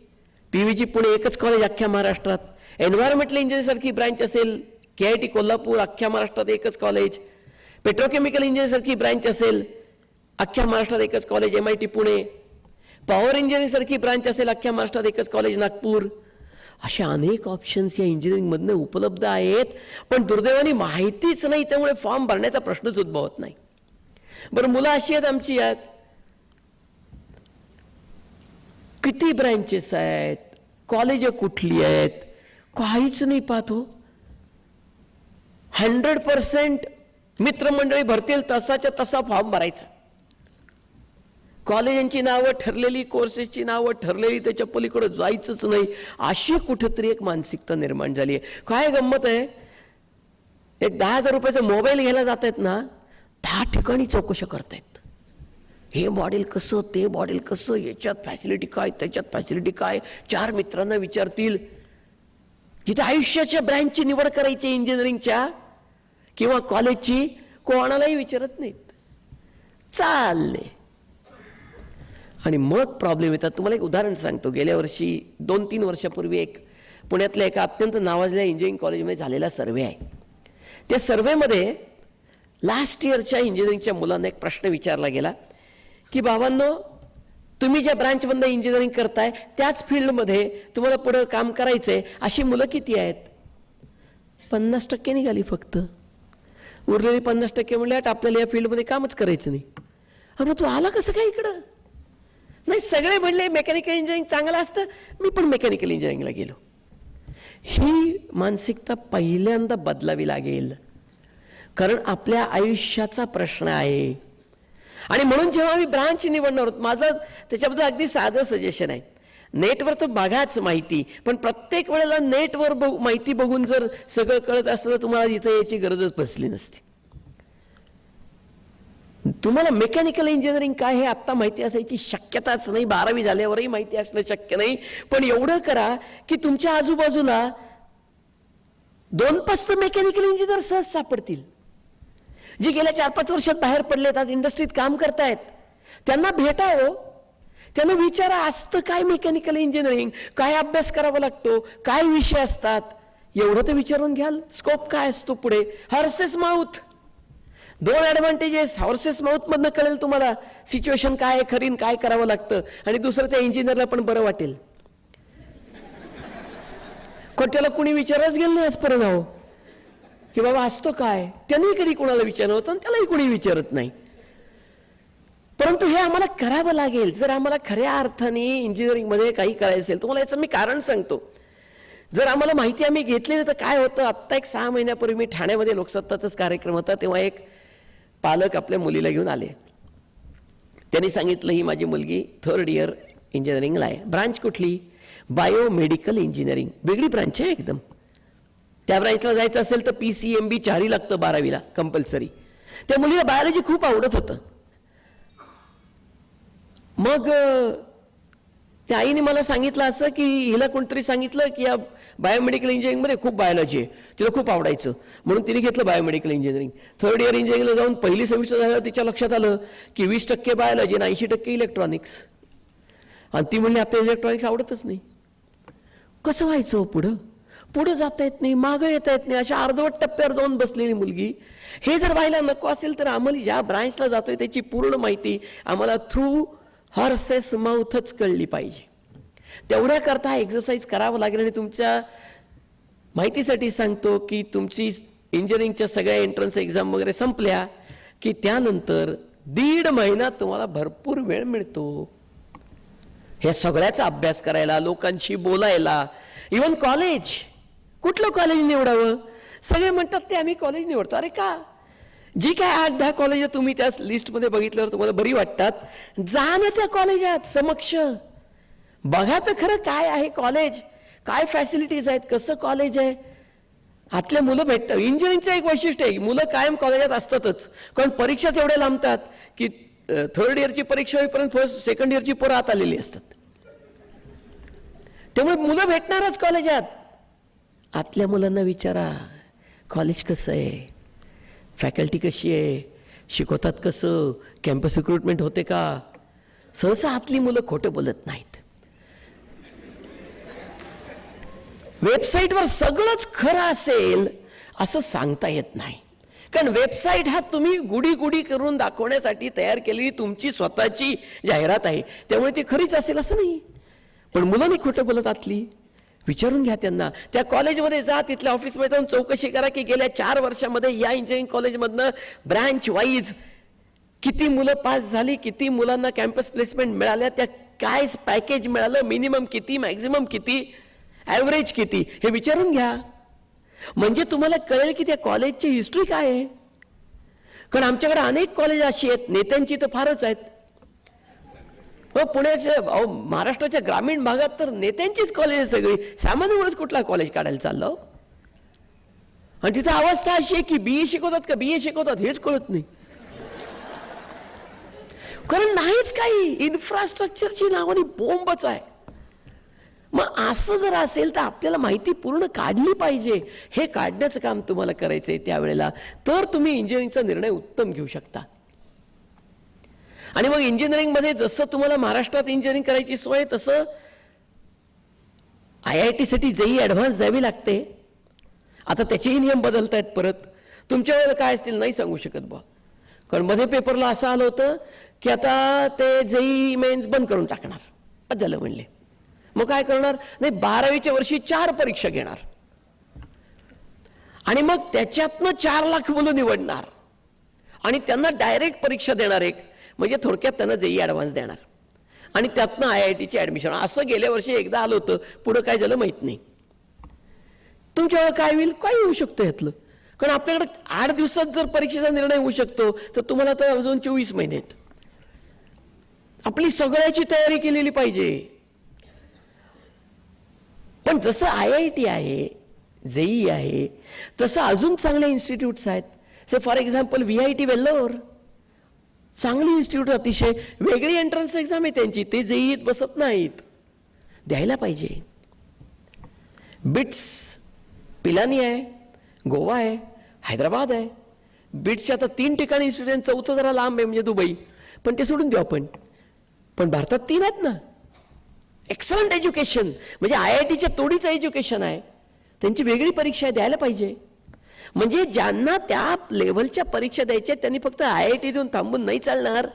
Speaker 1: PVG पुणे एकच कॉलेज अख्ख्या महाराष्ट्रात, एन्व्हायरमेंटल इंजिनिअरिंग सारखी ब्रांच असेल KIT कोल्हापूर अख्ख्या महाराष्ट्रात एकच कॉलेज, पेट्रोकेमिकल इंजिनिअरिंग सारखी ब्रांच असेल अख्ख्या महाराष्ट्रात एकच college MIT Pune, power engineering सारखी ब्रांच असेल अख्ख्या महाराष्ट्रात एकच कॉलेज नागपूर. अशा अनेक ऑप्शन्स या इंजिनिअरिंगमधनं उपलब्ध आहेत, पण दुर्दैवाने माहितीच नाही, त्यामुळे फॉर्म भरण्याचा प्रश्नच उद्भवत नाही. बरं, मुलं अशी आहेत आमची, आज किती ब्रँचेस आहेत, कॉलेज कुठली आहेत, काहीच नाही पाहतो. 100% मित्रमंडळी भरतील तसाच्या तसा फॉर्म भरायचा. कॉलेजांची नावं ठरलेली, कोर्सेसची नावं ठरलेली, त्याच्या पलीकडे जायचंच नाही, अशी कुठेतरी एक मानसिकता निर्माण झाली आहे. काय गंमत आहे, एक 10,000 रुपयाचा मोबाईल घ्यायला जात आहेत ना, 10 ठिकाणी चौकशा करतायत. हे मॉडेल कसं, ते मॉडेल कसं, याच्यात फॅसिलिटी काय, त्याच्यात फॅसिलिटी काय, 4 मित्रांना विचारतील. जिथे आयुष्याच्या ब्रँचची निवड करायची इंजिनिअरिंगच्या किंवा कॉलेजची, कोणालाही विचारत नाहीत, चालले. आणि मग प्रॉब्लेम येतात. तुम्हाला एक उदाहरण सांगतो. गेल्या वर्षी 2-3 वर्षापूर्वी एक पुण्यातल्या एका अत्यंत नावाजलेल्या इंजिनिअरिंग कॉलेजमध्ये झालेला सर्वे आहे. त्या सर्वेमध्ये लास्ट इयरच्या इंजिनिअरिंगच्या मुलांना एक प्रश्न विचारला गेला की बाबांनो, तुम्ही ज्या ब्रांचमधनं इंजिनिअरिंग करताय त्याच फील्डमध्ये तुम्हाला पुढं काम करायचंय, अशी मुलं किती आहेत? 50% निघाली फक्त. उरलेली 50% म्हणले आपल्याला या फील्डमध्ये कामच करायचं नाही. अरे तू आला कसं काय इकडं? नाही, सगळे म्हणले मेकॅनिकल इंजिनिअरिंग चांगलं असतं, मी पण मेकॅनिकल इंजिनिअरिंगला गेलो. ही मानसिकता पहिल्यांदा बदलावी लागेल, कारण आपल्या आयुष्याचा प्रश्न आहे. आणि म्हणून जेव्हा मी ब्रांच निवडणार आहोत, माझं त्याच्याबद्दल अगदी साधं सजेशन आहे. नेटवर तर बघाच माहिती, पण प्रत्येक वेळेला नेटवर माहिती बघून जर सगळं कळत असतं तर तुम्हाला इथं याची गरजच बसली नसती. तुम्हाला मेकॅनिकल इंजिनिअरिंग काय हे आत्ता माहिती असायची शक्यताच नाही, 12वी झाल्यावरही माहिती असणं शक्य नाही. पण एवढं करा की तुमच्या आजूबाजूला 2-5 तर मेकॅनिकल इंजिनियर सहज सापडतील, जे गेल्या 4-5 वर्षात बाहेर पडलेत, आज इंडस्ट्रीत काम करतायत. त्यांना भेटावं, त्यांना विचारा असतं काय मेकॅनिकल इंजिनिअरिंग, काय अभ्यास करावा लागतो, काय विषय असतात, एवढं तर विचारून घ्याल. स्कोप काय असतो पुढे. Horses mouth, 2 advantages. Horses mouth मधनं कळेल तुम्हाला सिच्युएशन काय आहे, खरीन काय करावं लागतं. आणि दुसरं, त्या इंजिनियरला पण बरं वाटेल. त्याला कुणी विचारच गेलं नाही आजपर्यंत हो की बाबा असतो काय. त्यांनी कधी कुणाला विचारलं होतं आणि त्यालाही कुणी विचारत नाही. परंतु हे आम्हाला करावं लागेल जर आम्हाला खऱ्या अर्थाने इंजिनिअरिंगमध्ये काही करायचं असेल. तुम्हाला याचं मी कारण सांगतो. जर आम्हाला माहिती आम्ही घेतली नाही तर काय होतं. आत्ता एक 6 महिन्यापूर्वी मी ठाण्यामध्ये लोकसत्ताचाच कार्यक्रम होता, तेव्हा एक पालक आपल्या मुलीला घेऊन आले. त्यांनी सांगितलं ही माझी मुलगी 3rd इयर इंजिनिअरिंगला आहे. ब्रांच कुठली? Biomedical engineering. वेगळी ब्रांच आहे एकदम. त्या ब्रांचला जायचं असेल तर PCMB 4 लागतं 12वीला कंपल्सरी. त्या मुलीला बायोलॉजी खूप आवडत होतं. मग त्या आईने मला सांगितलं असं की हिला कोणतरी सांगितलं की या बायोमेडिकल इंजिनिअरिंगमध्ये खूप बायोलॉजी आहे, तिला खूप आवडायचं म्हणून तिने घेतलं बायोमेडिकल इंजिनिअरिंग. 3rd इयर इंजिनिअरिंगला जाऊन पहिली सेमिस्टर झाल्यावर तिच्या लक्षात आलं की 20% बायोलॉजी आणि 80% इलेक्ट्रॉनिक्स. आणि ती म्हणली आपल्याला इलेक्ट्रॉनिक्स आवडतच नाही. कसं व्हायचं पुढं? पुढं जाता येत नाही, मागं येता येत नाही, अशा अर्धवट टप्प्यावर जाऊन बसलेली मुलगी. हे जर व्हायला नको असेल तर आम्हाला ज्या ब्रांचला जातोय त्याची पूर्ण माहिती आम्हाला थ्रू हॉर्सेस माउथच कळली पाहिजे. तेवढ्याकरता एक्सरसाइज करावं लागेल. आणि तुमच्या माहितीसाठी सांगतो की तुमची इंजिनिअरिंगच्या सगळ्या एंट्रन्स एक्झाम वगैरे संपल्या की त्यानंतर 1.5 महिना तुम्हाला भरपूर वेळ मिळतो ह्या सगळ्याचा अभ्यास करायला, लोकांशी बोलायला. इवन कॉलेज, कुठलं कॉलेज निवडावं? सगळे म्हणतात ते आम्ही कॉलेज निवडतो. अरे का? जी काय 8-10 कॉलेज तुम्ही त्या लिस्टमध्ये बघितल्यावर तुम्हाला बरी वाटतात, जा ना त्या कॉलेजात समक्ष, बघा तर खरं काय आहे कॉलेज, काय फॅसिलिटीज आहेत, कसं कॉलेज आहे. आतल्या मुलं भेटतात. इंजिनिअरिंगचं एक वैशिष्ट्य आहे, मुलं कायम कॉलेजात असतातच. कारण परीक्षाच एवढ्या लांबतात की 3rd इयरची परीक्षा होईपर्यंत 2nd इयरची पोरं आत आलेली असतात. त्यामुळे मुलं भेटणारच कॉलेजात. आतल्या मुलांना विचारा कॉलेज कसं आहे, फॅकल्टी कशी आहे, शिकवतात कसं, कॅम्पस रिक्रुटमेंट होते का. सहसा आतली मुलं खोटं बोलत नाहीत. वेबसाईटवर सगळंच खरं असेल असं सांगता येत नाही. कारण वेबसाईट हा तुम्ही गुडी गुडी करून दाखवण्यासाठी तयार केलेली तुमची स्वतःची जाहिरात आहे, त्यामुळे ती खरीच असेल असं नाही. पण मुलांनी खोटं बोलत आतली. विचारून घ्या त्यांना. त्या कॉलेजमध्ये जा, तिथल्या ऑफिसमध्ये जाऊन चौकशी करा की गेल्या 4 वर्षामध्ये या इंजिनिअरिंग कॉलेजमधनं ब्रँच वाईज किती मुलं पास झाली, किती मुलांना कॅम्पस प्लेसमेंट मिळाल्या, त्या काय पॅकेज मिळालं, मिनिमम किती, मॅक्झिमम किती, ॲव्हरेज किती, हे विचारून घ्या. म्हणजे तुम्हाला कळेल की त्या कॉलेजची हिस्ट्री काय आहे. कारण आमच्याकडे अनेक कॉलेज अशी आहेत, नेत्यांची तर फारच आहेत. हो, पुण्याच्या महाराष्ट्राच्या ग्रामीण भागात तर नेत्यांचीच कॉलेज आहे सगळी. सामान्य माणूस कुठला कॉलेज काढायला चाललो. आणि तिथं अवस्था अशी आहे की BA शिकवतात का BA शिकवतात हेच कळत नाही. कारण नाहीच काही, इन्फ्रास्ट्रक्चरची नावाने बोंबच आहे. मग असं जर असेल तर आपल्याला माहिती पूर्ण काढली पाहिजे. हे काढण्याचं काम तुम्हाला करायचंय त्यावेळेला, तर तुम्ही इंजिनिअरिंगचा निर्णय उत्तम घेऊ शकता. आणि मग इंजिनिअरिंगमध्ये जसं तुम्हाला महाराष्ट्रात इंजिनिअरिंग करायची सोय, तसं IIT साठी JEE ॲडव्हान्स द्यावी लागते. आता त्याचेही नियम बदलत आहेत परत. तुमच्या वेळेला काय असतील नाही सांगू शकत बा. कारण मध्ये पेपरला असं आलं होतं की आता ते JEE मेन्स बंद करून टाकणार. बस झालं म्हणले. मग काय करणार? नाही, 12वीच्या वर्षी 4 परीक्षा घेणार आणि मग त्याच्यातनं 4 लाख मुलं निवडणार आणि त्यांना डायरेक्ट परीक्षा देणार एक, म्हणजे थोडक्यात त्यांना JEE ॲडव्हान्स देणार आणि त्यातनं IITची ॲडमिशन. असं गेल्या वर्षी एकदा आलं होतं. पुढं काय झालं माहीत नाही. तुमच्यावर काय होईल, काय होऊ शकतं यातलं. कारण आपल्याकडे 8 दिवसात जर परीक्षेचा निर्णय होऊ शकतो तर तुम्हाला तर अजून 24 महिने आहेत. आपली सगळ्याची तयारी केलेली पाहिजे. पण जसं IIT आहे, JEE आहे, तसं अजून चांगले इन्स्टिट्यूट्स आहेत. Say for example VIT Vellore, चांगली इन्स्टिट्यूट, अतिशय वेगळी एंट्रन्स एक्झाम आहे त्यांची, ते जेईत बसत नाहीत, द्यायला पाहिजे. बिट्स पिलानी आहे, गोवा आहे, हैदराबाद आहे. बिट्सच्या आता 3 ठिकाणी इन्स्टिट्यूट, चौथं जरा लांब आहे म्हणजे दुबई, पण ते सोडून देऊ आपण. पण भारतात 3 आहेत ना. एक्सलंट एज्युकेशन, म्हणजे IITच्या तोडीचं एज्युकेशन आहे, त्यांची वेगळी परीक्षा आहे, द्यायला पाहिजे. म्हणजे ज्यांना त्या लेव्हलच्या परीक्षा द्यायच्या त्यांनी फक्त IIT देऊन थांबून नाही चालणार,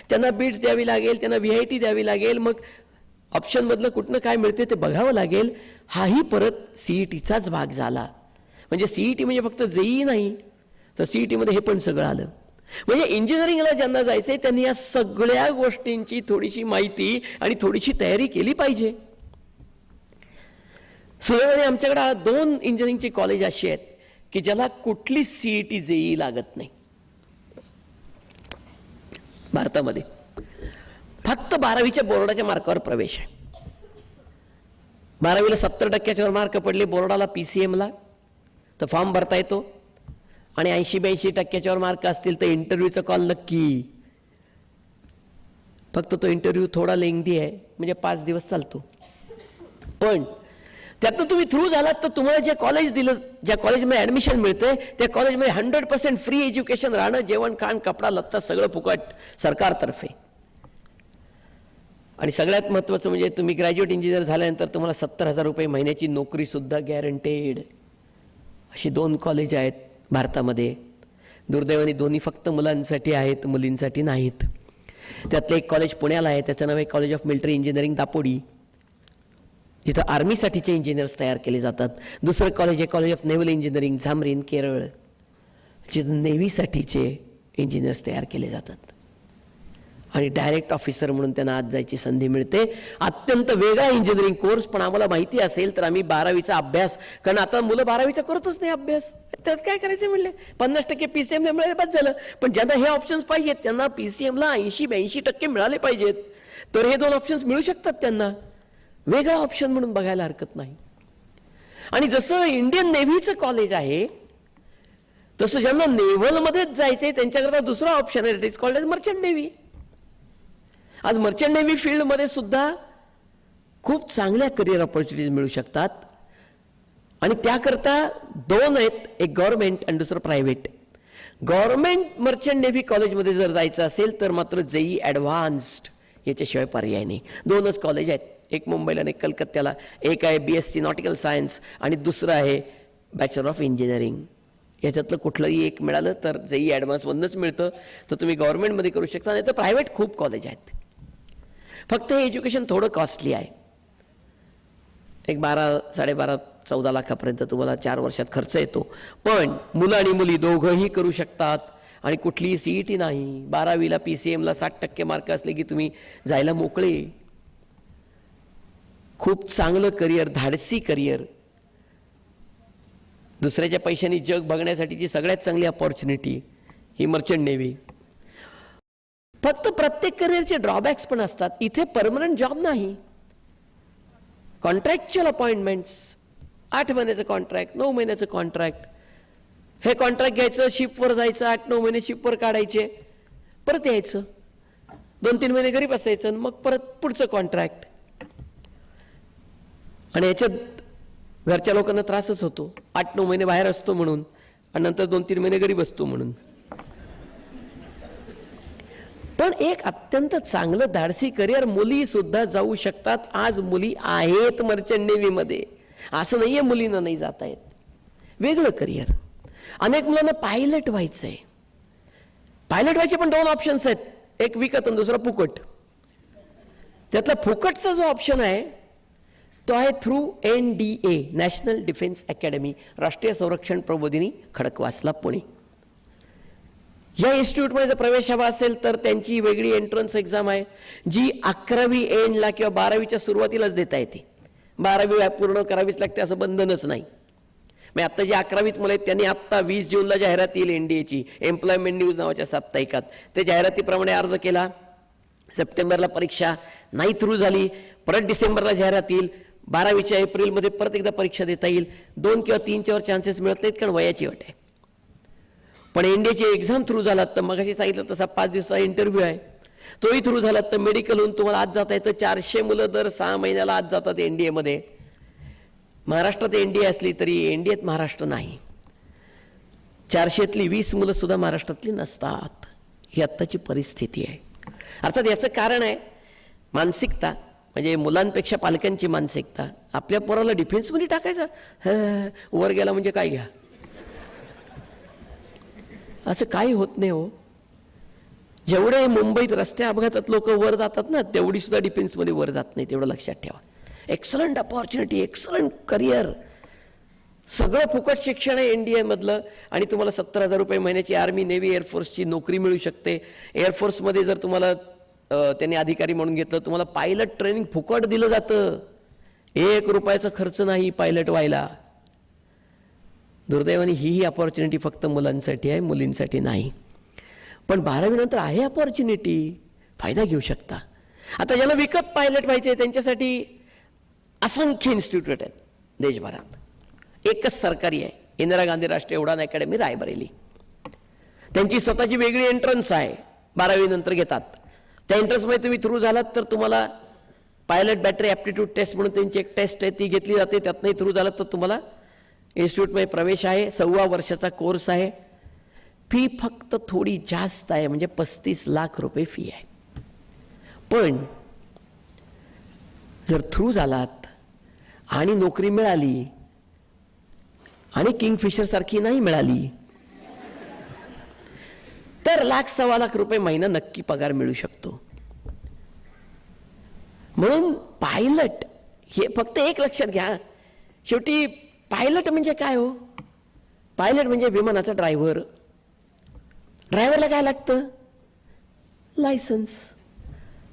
Speaker 1: त्यांना बिट्स द्यावी लागेल, त्यांना VIT द्यावी लागेल, मग ऑप्शनमधलं कुठनं काय मिळते ते बघावं लागेल. हाही परत CETचाच भाग झाला. म्हणजे CET म्हणजे फक्त JEE नाही, तर CETमध्ये हे पण सगळं आलं. म्हणजे इंजिनिअरिंगला ज्यांना जायचंय त्यांनी या सगळ्या गोष्टींची थोडीशी माहिती आणि थोडीशी तयारी केली पाहिजे. सुदैवाने आमच्याकडे 2 इंजिनिअरिंगची कॉलेज अशी आहेत की ज्याला कुठली CET JEE लागत नाही. भारतामध्ये फक्त 12वीच्या बोर्डाच्या मार्कावर प्रवेश आहे. 12वीला 70% मार्क पडले बोर्डाला, PCMला, तर फॉर्म भरता येतो. आणि 80-82% मार्क असतील तर इंटरव्ह्यूचा कॉल नक्की. फक्त तो इंटरव्ह्यू थोडा लेंथी आहे, म्हणजे 5 दिवस चालतो. पण त्यातनं तुम्ही थ्रू झालात तर तुम्हाला जे कॉलेज दिलं, ज्या कॉलेजमध्ये ॲडमिशन मिळतंय त्या कॉलेजमध्ये 100% फ्री एज्युकेशन राहणं, जेवण खाण कपडा लत्ता सगळं फुकट सरकारतर्फे. आणि सगळ्यात महत्त्वाचं म्हणजे तुम्ही ग्रॅज्युएट इंजिनियर झाल्यानंतर तुम्हाला 70,000 रुपये महिन्याची नोकरीसुद्धा गॅरंटेड. अशी 2 कॉलेज आहेत भारतामध्ये. दुर्दैवाने दोन्ही फक्त मुलांसाठी आहेत, मुलींसाठी नाहीत. त्यातलं एक कॉलेज पुण्याला आहे, त्याचं नाव आहे college of military engineering Dapodi, जिथं आर्मीसाठीचे इंजिनियर्स तयार केले जातात. दुसरं कॉलेज आहे college of naval engineering Zamorin Kerala, जिथं नेव्हीसाठीचे इंजिनियर्स तयार केले जातात. आणि डायरेक्ट ऑफिसर म्हणून त्यांना आज जायची संधी मिळते. अत्यंत वेगळा इंजिनिअरिंग कोर्स. पण आम्हाला माहिती असेल तर आम्ही 12वीचा अभ्यास, कारण आता मुलं 12वीचा करतच नाही अभ्यास, त्यात काय करायचं म्हणले, 50% PCMला मिळाले बस झालं. पण ज्यांना हे ऑप्शन्स पाहिजेत त्यांना PCMला 80-82% मिळाले पाहिजेत, तर हे 2 ऑप्शन्स मिळू शकतात त्यांना. वेगळा ऑप्शन म्हणून बघायला हरकत नाही. आणि जसं इंडियन नेव्हीचं कॉलेज आहे तसं ज्यांना नेव्हलमध्येच जायचंय त्यांच्याकरता दुसरा ऑप्शन आहे, it is called as merchant navy. आज मर्चंट नेव्ही फील्डमध्ये सुद्धा खूप चांगल्या करिअर ऑपॉर्च्युनिटीज मिळू शकतात. आणि त्याकरता 2 आहेत, एक गव्हर्नमेंट आणि दुसरं प्रायव्हेट. गव्हर्नमेंट मर्चंट नेव्ही कॉलेजमध्ये जर जायचं असेल तर मात्र JEE ॲडव्हान्स्ड, याच्याशिवाय पर्याय नाही. 2च कॉलेज आहेत, एक मुंबईला आणि एक कलकत्त्याला. एक आहे BSc नॉटिकल सायन्स आणि दुसरं आहे बॅचलर ऑफ इंजिनिअरिंग. याच्यातलं कुठलंही एक मिळालं तर JEE ॲडव्हान्समधूनच मिळतं, तर तुम्ही गव्हर्नमेंटमध्ये करू शकता. नाही तर प्रायव्हेट खूप कॉलेज आहेत. फक्त हे एज्युकेशन थोडं कॉस्टली आहे. एक 12-14 लाखापर्यंत तुम्हाला 4 वर्षात खर्च येतो. पण मुलं आणि मुली दोघंही करू शकतात आणि कुठलीही CET नाही. 12वीला PCMला 60% मार्क असले की तुम्ही जायला मोकळे. खूप चांगलं करिअर, धाडसी करिअर, दुसऱ्याच्या पैशांनी जग बघण्यासाठीची सगळ्यात चांगली अपॉर्च्युनिटी ही मर्चंट नेव्ही. फक्त प्रत्येक करिअरचे ड्रॉबॅक्स पण असतात. इथे परमनंट जॉब नाही, कॉन्ट्रॅक्च्युअल अपॉइंटमेंट्स, 8 महिन्याचं कॉन्ट्रॅक्ट, 9 महिन्याचं कॉन्ट्रॅक्ट. हे कॉन्ट्रॅक्ट घ्यायचं, शिपवर जायचं, 8-9 महिने शिपवर काढायचे, परत यायचं, 2-3 महिने घरी बसायचं, मग परत पुढचं कॉन्ट्रॅक्ट. आणि याच्यात घरच्या लोकांना त्रासच होतो, 8-9 महिने बाहेर असतो म्हणून आणि नंतर 2-3 महिने घरी बसतो म्हणून. पण एक अत्यंत चांगलं धाडसी करिअर, मुली सुद्धा जाऊ शकतात. आज मुली आहेत मर्चंट नेव्हीमध्ये, असं नाहीये मुलींना नाही जाता येत. वेगळं करिअर. अनेक मुलांना पायलट व्हायचंय. पायलट व्हायचे पण 2 ऑप्शन्स आहेत, एक विकत आणि दुसरा फुकट. त्यातला फुकटचा जो ऑप्शन आहे तो आहे through NDA, national defence academy, राष्ट्रीय संरक्षण प्रबोधिनी, खडकवासला, पुणे. या इन्स्टिट्यूटमध्ये जर प्रवेश हवा असेल तर त्यांची वेगळी एंट्रन्स एक्झाम आहे, जी 11वी एंडला किंवा 12वीच्या सुरुवातीलाच देता येते. 12वी पूर्ण करावीच लागते असं बंधनच नाही. मग आत्ता जी 11वीत मुलं आहेत त्यांनी आत्ता 20 जूनला जाहिरात येईल NDAची, एम्प्लॉयमेंट न्यूज नावाच्या साप्ताहिकात. ते जाहिरातीप्रमाणे अर्ज केला, सप्टेंबरला परीक्षा नाही थ्रू झाली, परत डिसेंबरला जाहिरात येईल, 12वीच्या एप्रिलमध्ये परत एकदा परीक्षा देता येईल. 2 किंवा 3च्यावर चान्सेस मिळत नाहीत कारण वयाची अट आहे. पण एनडीएची एक्झाम थ्रू झालात तर मगाशी सांगितलं तसा 5 दिवसाचा इंटरव्ह्यू आहे, तोही थ्रू झालात तर मेडिकलहून तुम्हाला आज जाता येतं. 400 मुलं दर 6 महिन्याला आज जातात एनडीएमध्ये. महाराष्ट्रात एनडीए असली तरी एनडीएत महाराष्ट्र नाही. 400तली 20 मुलं सुद्धा महाराष्ट्रातली नसतात. ही आत्ताची परिस्थिती आहे. अर्थात याचं कारण आहे मानसिकता, म्हणजे मुलांपेक्षा पालकांची मानसिकता. आपल्या पोराला डिफेन्समध्ये टाकायचं, वर गेला म्हणजे काय घ्या, असं काही होत नाही हो. जेवढे मुंबईत रस्ते अपघातात लोक वर जातात ना, तेवढी सुद्धा डिफेन्समध्ये वर जात नाही, तेवढं लक्षात ठेवा. एक्सलंट अपॉर्च्युनिटी, एक्सलंट करिअर, सगळं फुकट शिक्षण आहे एनडीएमधलं. आणि तुम्हाला 70,000 रुपये महिन्याची आर्मी, नेव्ही, एअरफोर्सची नोकरी मिळू शकते. एअरफोर्समध्ये जर तुम्हाला त्यांनी अधिकारी म्हणून घेतलं, तुम्हाला पायलट ट्रेनिंग फुकट दिलं जातं. 1 रुपयाचा खर्च नाही पायलट व्हायला. दुर्दैवाने ही अपॉर्च्युनिटी फक्त मुलांसाठी आहे, मुलींसाठी नाही. पण 12वी नंतर आहे अपॉर्च्युनिटी, फायदा घेऊ शकता. आता ज्याला विकत पायलट व्हायचे त्यांच्यासाठी असंख्य इन्स्टिट्यूट आहेत देशभरात. एकच सरकारी आहे, इंदिरा गांधी राष्ट्रीय उडान अकॅडमी, रायबरेली. त्यांची स्वतःची वेगळी एंट्रन्स आहे, 12वी नंतर घेतात. त्या एंट्रन्समध्ये तुम्ही थ्रू झालात तर तुम्हाला पायलट बॅटरी ॲप्टिट्यूड टेस्ट म्हणून त्यांची एक टेस्ट आहे, ती घेतली जाते. त्यातनंही थ्रू झालात तर तुम्हाला इन्स्टिट्यूटमध्ये प्रवेश आहे. 6 वर्षाचा कोर्स आहे. फी फक्त थोडी जास्त आहे, म्हणजे 35 लाख रुपये फी आहे. पण जर थ्रू झालात आणि नोकरी मिळाली आणि किंगफिशर सारखी नाही मिळाली तर 1,00,000-1.25 लाख रुपये महिना नक्की पगार मिळू शकतो. म्हणून पायलट हे फक्त एक लक्षात घ्या, शेवटी पायलट म्हणजे काय हो? पायलट म्हणजे विमानाचा ड्रायव्हर. ड्रायव्हरला काय लागतं? लायसन्स.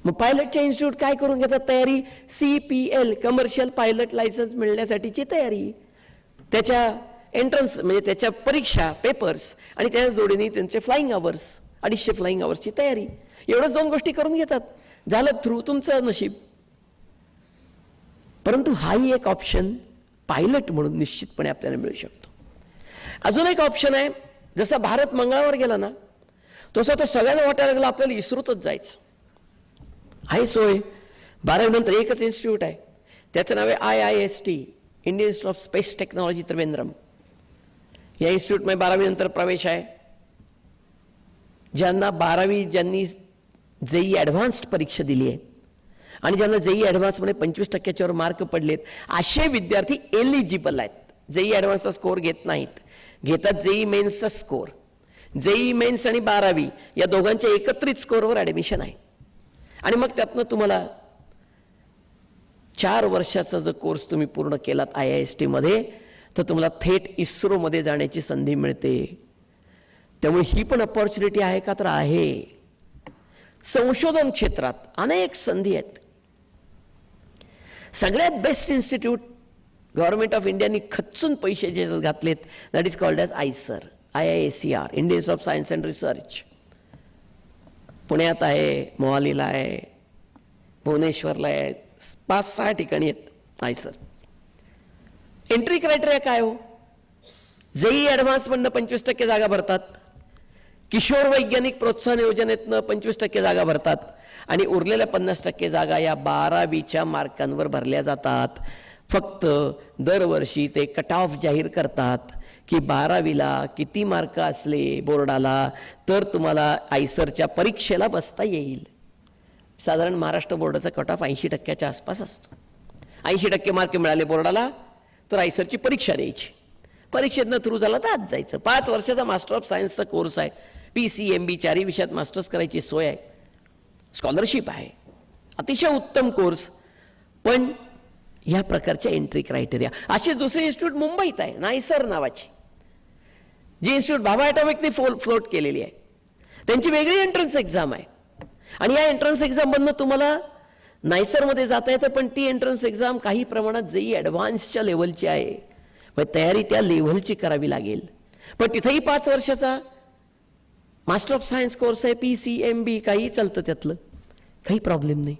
Speaker 1: मग पायलटच्या इन्स्टिट्यूट काय करून घेतात तयारी? CPL, कमर्शियल पायलट लायसन्स मिळण्यासाठीची तयारी. त्याच्या एंट्रन्स म्हणजे त्याच्या परीक्षा, पेपर्स आणि त्याच्या जोडीने त्यांचे फ्लाइंग आवर्स, 250 फ्लाइंग आवर्सची तयारी. एवढंच 2 गोष्टी करून घेतात, झालं थ्रू, तुमचं नशीब. परंतु हाही एक ऑप्शन पायलट म्हणून निश्चितपणे आपल्याला मिळू शकतो. अजून एक ऑप्शन आहे, जसा भारत मंगळावर गेला ना तसं तो सगळ्यांना वाटायला लागला आपल्याला इस्रोतच जायचं आहे. सोय 12वी नंतर एकच इन्स्टिट्यूट आहे, त्याचं नाव आहे IIST, Indian institute of space technology, Trivandrum. या इन्स्टिट्यूटमध्ये 12वी नंतर प्रवेश आहे. ज्यांना 12वी, ज्यांनी JEE ॲडव्हान्स्ड परीक्षा दिली आहे आणि ज्यांना JEE ॲडव्हान्समध्ये 25%च्या वर मार्क पडलेत, असे विद्यार्थी एलिजिबल आहेत. JEE ॲडव्हान्सचा स्कोअर घेत नाहीत, घेतात JEE मेन्सचा स्कोअर. JEE मेन्स आणि 12वी या दोघांच्या एकत्रित स्कोअरवर ॲडमिशन आहे. आणि मग त्यातनं तुम्हाला 4 वर्षाचा जर कोर्स तुम्ही पूर्ण केलात IIST मध्ये तर तुम्हाला थेट इस्रोमध्ये जाण्याची संधी मिळते. त्यामुळे ही पण अपॉर्च्युनिटी आहे का? तर आहे. संशोधन क्षेत्रात अनेक संधी आहेत. सगळ्यात बेस्ट इन्स्टिट्यूट गव्हर्नमेंट ऑफ इंडियानी खच्चून पैसे जे घातलेत, that is called as IISER, IISER, Indian institute of science and research. पुण्यात आहे, मोहालीला आहे, भुवनेश्वरला आहे, 5-6 ठिकाणी आहेत IISER. एंट्री क्रायटेरिया काय हो? JEE ॲडव्हान्समधनं 25% जागा भरतात, किशोर वैज्ञानिक प्रोत्साहन योजनेतनं 25% जागा भरतात आणि उरलेल्या 50% जागा या 12वीच्या मार्कांवर भरल्या जातात. फक्त दरवर्षी ते कट ऑफ जाहीर करतात की 12वीला किती मार्क असले बोर्डाला तर तुम्हाला IISERच्या परीक्षेला बसता येईल. साधारण महाराष्ट्र बोर्डाचा कट ऑफ 80%च्या आसपास असतो. 80% मार्क मिळाले बोर्डाला तर IISERची परीक्षा द्यायची. परीक्षेतनं थ्रू झाला तर आज जायचं. 5 वर्षाचा मास्टर ऑफ सायन्सचा कोर्स आहे, PCMB, 4 विषयात मास्टर्स करायची सोय आहे, स्कॉलरशिप आहे, अतिशय उत्तम कोर्स. पण या प्रकारच्या एंट्री क्रायटेरिया. अशी दुसरी इन्स्टिट्यूट मुंबईत आहे, NISER नावाची, जी इन्स्टिट्यूट बाबा ॲटॉमिकने फ्लोट केलेली आहे. त्यांची वेगळी एंट्रन्स एक्झाम आहे आणि या एंट्रन्स एक्झाममधनं तुम्हाला NISERमध्ये जाता येतं. पण ती एंट्रन्स एक्झाम काही प्रमाणात JEE ॲडव्हान्सच्या लेवलची आहे, म्हणजे तयारी त्या लेव्हलची करावी लागेल. पण तिथेही 5 वर्षाचा मास्टर ऑफ सायन्स कोर्स आहे, PCMB, काही चालतं त्यातलं, काही प्रॉब्लेम नाही.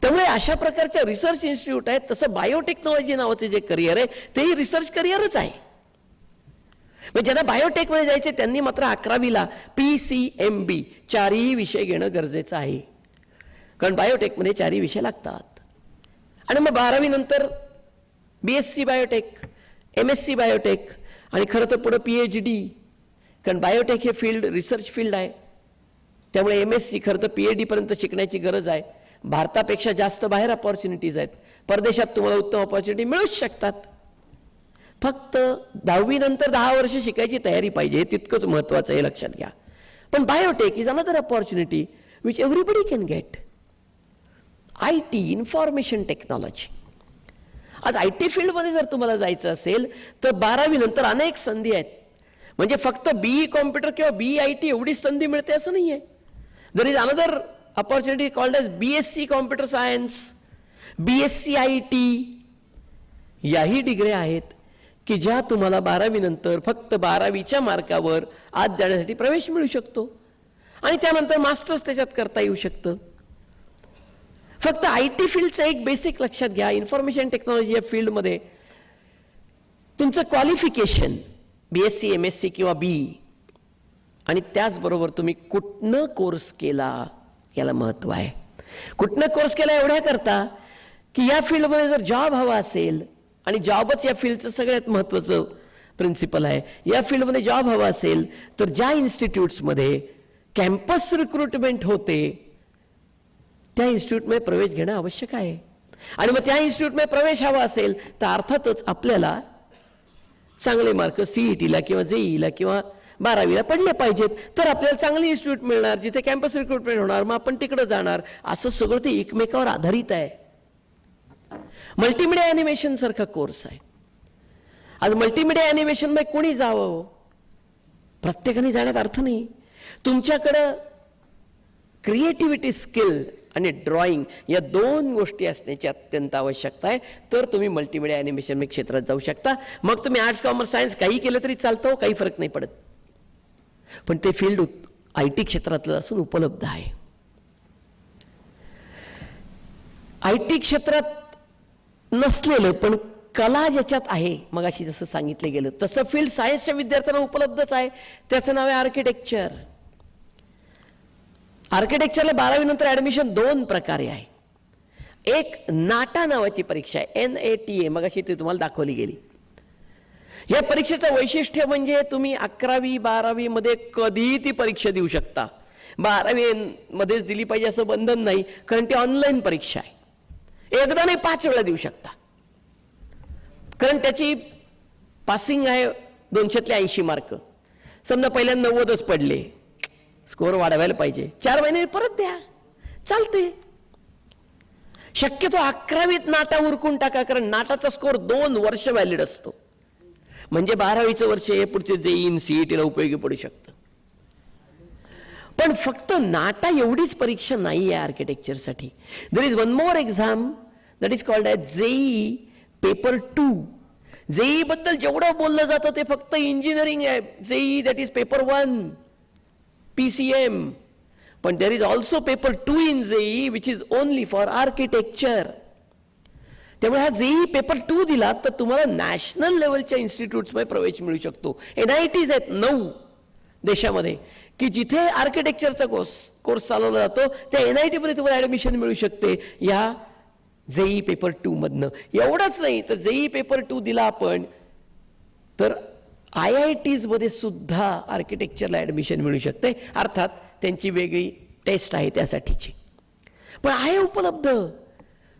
Speaker 1: त्यामुळे अशा प्रकारच्या रिसर्च इन्स्टिट्यूट आहेत. तसं बायोटेक्नॉलॉजी नावाचे जे करिअर आहे तेही रिसर्च करिअरच आहे. म्हणजे ज्यांना बायोटेकमध्ये जायचे त्यांनी मात्र 11वीला PCMB 4ही विषय घेणं गरजेचं आहे, कारण बायोटेकमध्ये 4ही विषय लागतात. आणि मग 12वी नंतर BSc बायोटेक, MSc बायोटेक आणि खरं तर पुढं PhD, कारण बायोटेक हे फील्ड रिसर्च फील्ड आहे. त्यामुळे MSc खरं तर PhD पर्यंत शिकण्याची गरज आहे. भारतापेक्षा जास्त बाहेर अपॉर्च्युनिटीज आहेत. परदेशात तुम्हाला उत्तम अपॉर्च्युनिटी मिळूच शकतात. फक्त 10वी नंतर 10 वर्ष शिकायची तयारी पाहिजे, हे तितकंच महत्त्वाचं आहे, लक्षात घ्या. पण biotech is another opportunity which everybody can get. IT, information technology. आज IT फील्डमध्ये जर तुम्हाला जायचं असेल तर 12वी नंतर अनेक संधी आहेत. म्हणजे फक्त BE कॉम्प्युटर किंवा BE IT एवढीच संधी मिळते असं नाही आहे. There is another opportunity called as BSc computer science, BSc IT. याही डिग्र्या आहेत की ज्या तुम्हाला 12वी नंतर फक्त 12वीच्या मार्कावर आत जाण्यासाठी प्रवेश मिळू शकतो आणि त्यानंतर मास्टर्स त्याच्यात करता येऊ शकतं. फक्त IT फील्डचं एक बेसिक लक्षात घ्या. इन्फॉर्मेशन टेक्नॉलॉजी या फील्डमध्ये तुमचं क्वालिफिकेशन BSc, MSc किंवा BE आणि त्याचबरोबर तुम्ही कुठनं कोर्स केला याला महत्त्व आहे. कुठनं कोर्स केला एवढ्या करता की या फील्डमध्ये जर जॉब हवा असेल, आणि जॉबच या फील्डचं सगळ्यात महत्त्वाचं प्रिन्सिपल आहे, या फील्डमध्ये जॉब हवा असेल तर ज्या इन्स्टिट्यूट्समध्ये कॅम्पस रिक्रुटमेंट होते त्या इन्स्टिट्यूटमध्ये प्रवेश घेणं आवश्यक आहे. आणि मग त्या इन्स्टिट्यूटमध्ये प्रवेश हवा असेल तर अर्थातच आपल्याला चांगले मार्क CETला किंवा JEEला किंवा 12वीला पडले पाहिजेत, तर आपल्याला चांगली इन्स्टिट्यूट मिळणार जिथे कॅम्पस रिक्रुटमेंट होणार, मग आपण तिकडं जाणार. असं सगळं ते एकमेकावर आधारित आहे. मल्टीमीडिया ॲनिमेशन सारखा कोर्स आहे. आज मल्टीमीडिया ॲनिमेशनमध्ये कोणी जावं, प्रत्येकाने जाण्यात अर्थ नाही. तुमच्याकडं क्रिएटिव्हिटी स्किल आणि ड्रॉइंग या 2 गोष्टी असण्याची अत्यंत आवश्यकता आहे, तर तुम्ही मल्टीमीडिया ॲनिमेशन क्षेत्रात जाऊ शकता. मग तुम्ही आर्ट्स, कॉमर्स, सायन्स काही केलं तरी चालतं, काही फरक नाही पडत. पण ते फील्ड IT क्षेत्रातलं असून उपलब्ध आहे. IT क्षेत्रात नसलेलं पण कला ज्याच्यात आहे, मगाशी जसं सांगितलं गेलं तसं फील्ड सायन्सच्या विद्यार्थ्यांना उपलब्धच आहे. त्याचं नाव आहे आर्किटेक्चर. आर्किटेक्चरला 12वी नंतर ॲडमिशन 2 प्रकारे आहे. एक नाटा नावाची परीक्षा आहे, NATA, मगाशी ती तुम्हाला दाखवली गेली. या परीक्षेचं वैशिष्ट्य म्हणजे तुम्ही 11वी 12वी मध्ये कधीही ती परीक्षा देऊ शकता. 12वी मध्येच दिली पाहिजे असं बंधन नाही, कारण ती ऑनलाईन परीक्षा आहे. एकदा नाही 5 वेळा देऊ शकता, कारण त्याची पासिंग आहे 200तले 80 मार्क. समजा पहिल्यांदा 90च पडले, स्कोअर वाढवायला पाहिजे, 4 महिने परत द्या, चालते. शक्यतो 11वीत नाटा उरकून टाका, कारण नाटाचा स्कोअर 2 वर्ष व्हॅलिड असतो. म्हणजे 12वीचं वर्ष हे पुढचे JEE, CETला उपयोगी पडू शकतं. पण फक्त नाटा एवढीच परीक्षा नाही आहे आर्किटेक्चरसाठी. There is one more exam that is called as JEE paper 2. JEE बद्दल जेवढं बोललं जातं ते फक्त इंजिनिअरिंग आहे. JEE that is paper 1 PCM. पण there is also paper 2 in JEE which is only for architecture. त्यामुळे हा JEE पेपर 2 दिला तर तुम्हाला नॅशनल लेवलच्या इन्स्टिट्यूट्समध्ये प्रवेश मिळू शकतो. NITs आहेत 9 देशामध्ये की जिथे आर्किटेक्चरचा कोर्स चालवला जातो. त्या NIT मध्ये तुम्हाला ॲडमिशन मिळू शकते या JEE पेपर 2 मधनं. एवढंच नाही तर JEE पेपर 2 दिला आपण तर IITs मध्ये सुद्धा आर्किटेक्चरला ॲडमिशन मिळू शकते. अर्थात त्यांची वेगळी टेस्ट आहे त्यासाठीची, पण आहे उपलब्ध.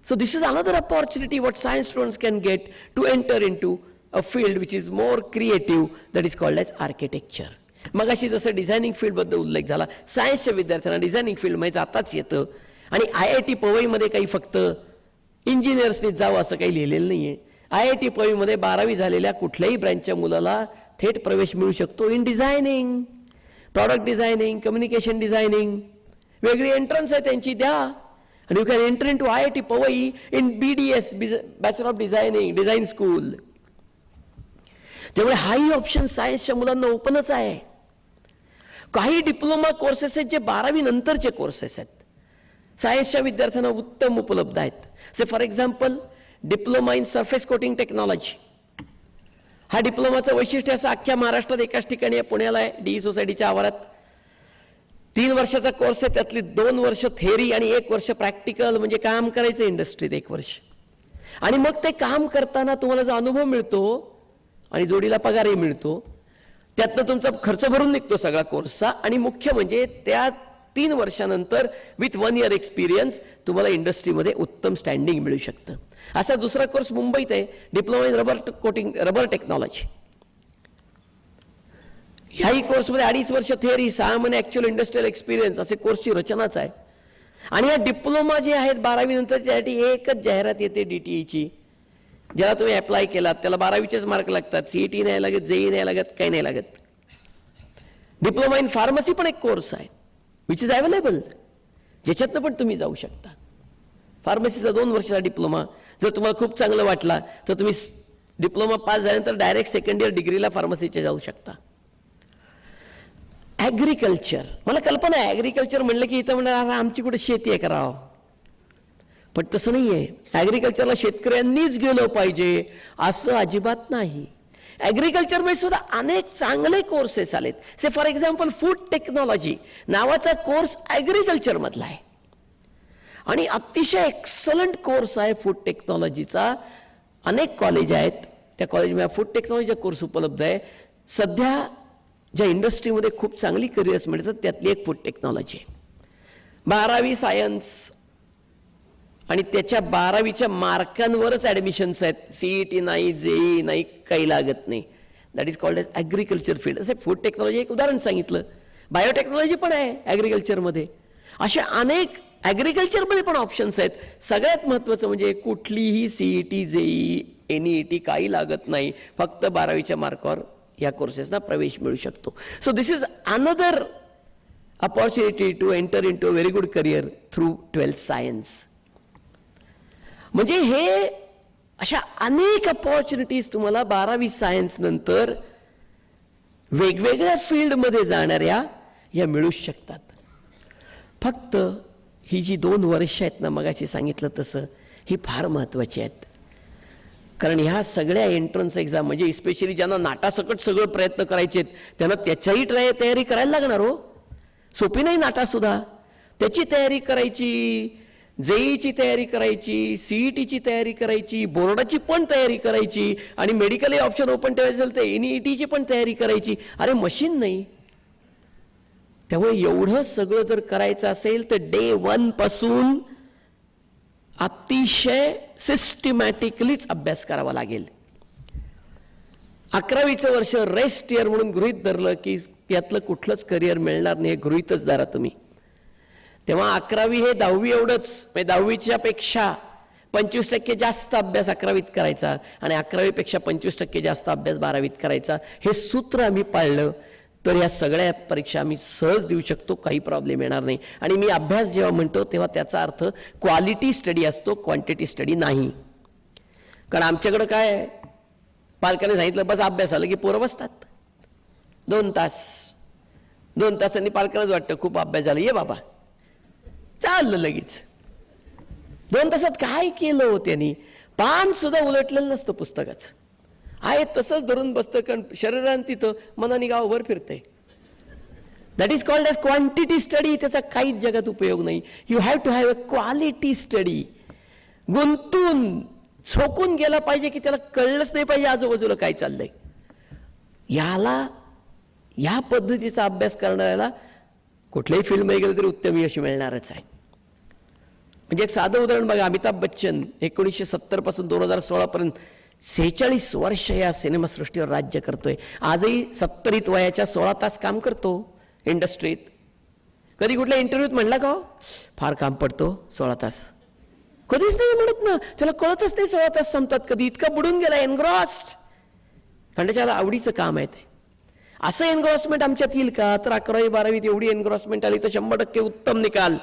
Speaker 1: So this is another opportunity what science students can get to enter into a field which is more creative, that is called as architecture. मगाशी जसं डिझायनिंग फील्ड बद्दल उल्लेख झाला, सायन्सच्या विद्यार्थ्यांना डिझायनिंग फील्डमध्ये जाताच येतं. आणि IIT पवईमध्ये काही फक्त इंजिनियर्सनीच जावं असं काही लिहिलेलं नाही आहे. IIT पवईमध्ये 12वी झालेल्या कुठल्याही ब्रँचच्या मुलाला थेट प्रवेश मिळू शकतो in designing, product designing, communication designing. वेगळी एंट्रन्स आहे त्यांची, द्या. And you can enter into IIT Powai in BDS, Bachelor of Designing, Design School. त्यामुळे हाही ऑप्शन सायन्सच्या मुलांना ओपनच आहे. काही डिप्लोमा कोर्सेस आहेत जे 12वी नंतरचे कोर्सेस आहेत, सायन्सच्या विद्यार्थ्यांना उत्तम उपलब्ध आहेत. Say for example diploma in surface coating technology, हा डिप्लोमाचं वैशिष्ट्य असं अख्ख्या महाराष्ट्रात एकाच ठिकाणी आहे, पुण्याला आहे, DE सोसायटीच्या आवारात. 3 वर्षाचा कोर्स आहे, त्यातली 2 वर्ष थेअरी आणि 1 वर्ष प्रॅक्टिकल, म्हणजे काम करायचं इंडस्ट्रीत 1 वर्ष. आणि मग ते काम करताना तुम्हाला जो अनुभव मिळतो आणि जोडीला पगारही मिळतो, त्यातनं तुमचा खर्च भरून निघतो सगळा कोर्सचा. आणि मुख्य म्हणजे त्या 3 वर्षानंतर विथ 1 year एक्सपिरियन्स तुम्हाला इंडस्ट्रीमध्ये उत्तम स्टँडिंग मिळू शकतं. असा दुसरा कोर्स मुंबईत आहे, डिप्लोमा इन रबर टेक्नॉलॉजी. ह्याही कोर्समध्ये 2.5 वर्ष थेअरी, 6 महिने ॲक्च्युअल इंडस्ट्रियल एक्सपिरियन्स असे कोर्सची रचनाच आहे. आणि या डिप्लोमा जे आहेत 12वी नंतरच्यासाठी एकच जाहिरात येते DTEची, ज्याला तुम्ही अप्लाय केलात त्याला 12वीचेच मार्क लागतात, CET नाही लागत, JEE नाही लागत, काही नाही लागत. डिप्लोमा इन फार्मसी पण एक कोर्स आहे विच इज अवेलेबल, ज्याच्यातनं पण तुम्ही जाऊ शकता. फार्मसीचा 2 वर्षाचा डिप्लोमा जर तुम्हाला खूप चांगलं वाटला तर तुम्ही डिप्लोमा पास झाल्यानंतर डायरेक्ट 2nd year डिग्रीला फार्मसीच्या जाऊ शकता. ॲग्रिकल्चर, मला कल्पना आहे ॲग्रिकल्चर म्हणलं की इथं म्हणणार आमची कुठे शेती आहे करावं, पण तसं नाही आहे. ॲग्रिकल्चरला शेतकऱ्यांनीच गेलं पाहिजे असं अजिबात नाही. ॲग्रिकल्चरमध्ये सुद्धा अनेक चांगले कोर्सेस आलेत. से फॉर एक्झाम्पल फूड टेक्नॉलॉजी नावाचा कोर्स ॲग्रिकल्चरमधला आहे आणि अतिशय एक्सलंट कोर्स आहे फूड टेक्नॉलॉजीचा. अनेक कॉलेज आहेत, त्या कॉलेजमध्ये फूड टेक्नॉलॉजीचा कोर्स उपलब्ध आहे. सध्या ज्या इंडस्ट्रीमध्ये खूप चांगली करिअर्स मिळतात त्यातली एक फूड टेक्नॉलॉजी आहे. 12वी सायन्स आणि त्याच्या 12वीच्या मार्कांवरच ॲडमिशन्स आहेत. CET नाही, JEE नाही, काही लागत नाही. That is called as agriculture field. असं फूड टेक्नॉलॉजी एक उदाहरण सांगितलं. बायोटेक्नॉलॉजी पण आहे ॲग्रिकल्चरमध्ये. अशा अनेक ॲग्रिकल्चरमध्ये पण ऑप्शन्स आहेत. सगळ्यात महत्त्वाचं म्हणजे कुठलीही CET, JEE, NEET काही लागत नाही, फक्त 12वीच्या मार्कावर या कोर्सेसना प्रवेश मिळू शकतो. So this is another opportunity to enter in to a very good career through 12th science. म्हणजे हे अशा अनेक अपॉर्च्युनिटीज तुम्हाला 12वी सायन्स नंतर वेगवेगळ्या फील्डमध्ये जाणाऱ्या या मिळू शकतात. फक्त ही जी 2 वर्ष आहेत ना, मगाशी सांगितलं तसं, ही फार महत्त्वाची आहेत. कारण ह्या सगळ्या एंट्रन्स एक्झाम म्हणजे स्पेशली ज्यांना नाटासकट सगळं प्रयत्न करायचे आहेत त्यांना त्याच्याही तयारी करायला लागणार हो. सोपी नाही नाटासुद्धा. त्याची तयारी करायची, JEEची तयारी करायची, CETची तयारी करायची, बोर्डाची पण तयारी करायची आणि मेडिकल ऑप्शन ओपन ठेवायचं असेल तर NEETची पण तयारी करायची. अरे मशीन नाही. त्यामुळे एवढं सगळं जर करायचं असेल तर डे 1 पासून अतिशय सिस्टमॅटिकलीच अभ्यास करावा लागेल. 11वीचं वर्ष रेस्ट इयर म्हणून गृहीत धरलं की यातलं कुठलंच करिअर मिळणार नाही, हे गृहीतच धरा तुम्ही. तेव्हा 11वी हे 10वी एवढंच, म्हणजे 10वीच्या पेक्षा 25% जास्त अभ्यास 11वीत करायचा आणि 11वीपेक्षा 25% जास्त अभ्यास 12वीत करायचा. हे सूत्र आम्ही पाळलं तर या सगळ्या परीक्षा आम्ही सहज देऊ शकतो, काही प्रॉब्लेम येणार नाही. आणि मी अभ्यास जेव्हा म्हणतो तेव्हा त्याचा अर्थ क्वालिटी स्टडी असतो, क्वांटिटी स्टडी नाही. कारण आमच्याकडं काय आहे, पालकांनी सांगितलं बस अभ्यास आलं की पोरं बसतात 2 तासांनी पालकांनाच वाटतं खूप अभ्यास झाला, ये बाबा चाललं लगेच. 2 तासात काय केलं हो त्यांनी? पान सुद्धा उलटलेलं नसतं पुस्तकाचं, आहे तसंच धरून बसतं. कारण शरीरानं तिथं मनाने गावभर फिरतंय. That is called as quantity study. त्याचा काहीच जगात उपयोग नाही. You have to have a quality study. गुंतून झोकून गेला पाहिजे की त्याला कळलंच नाही पाहिजे आजूबाजूला काय चाललंय. या पद्धतीचा अभ्यास करणाऱ्याला कुठल्याही फील्डमध्ये गेलं तरी उत्तम यश मिळणारच आहे. म्हणजे एक साधं उदाहरण बघा, अमिताभ बच्चन 1970 पासून 2016 पर्यंत 46 वर्ष या सिनेमासृष्टीवर राज्य करतोय. आजही 70 वयाच्या 16 तास काम करतो इंडस्ट्रीत. कधी कुठल्या इंटरव्ह्यूत म्हणला का फार काम पडतो 16 तास? कधीच नाही म्हणत ना. त्याला कळतच नाही 16 तास संपतात कधी. इतका बुडून गेला, एनग्रॉस्ड. कारण त्याच्याला आवडीचं काम आहे ते. असं एनग्रॉसमेंट आमच्यात येईल का? तर 11वी 12वीत एवढी एनग्रॉसमेंट आली तर 100% उत्तम निकाल.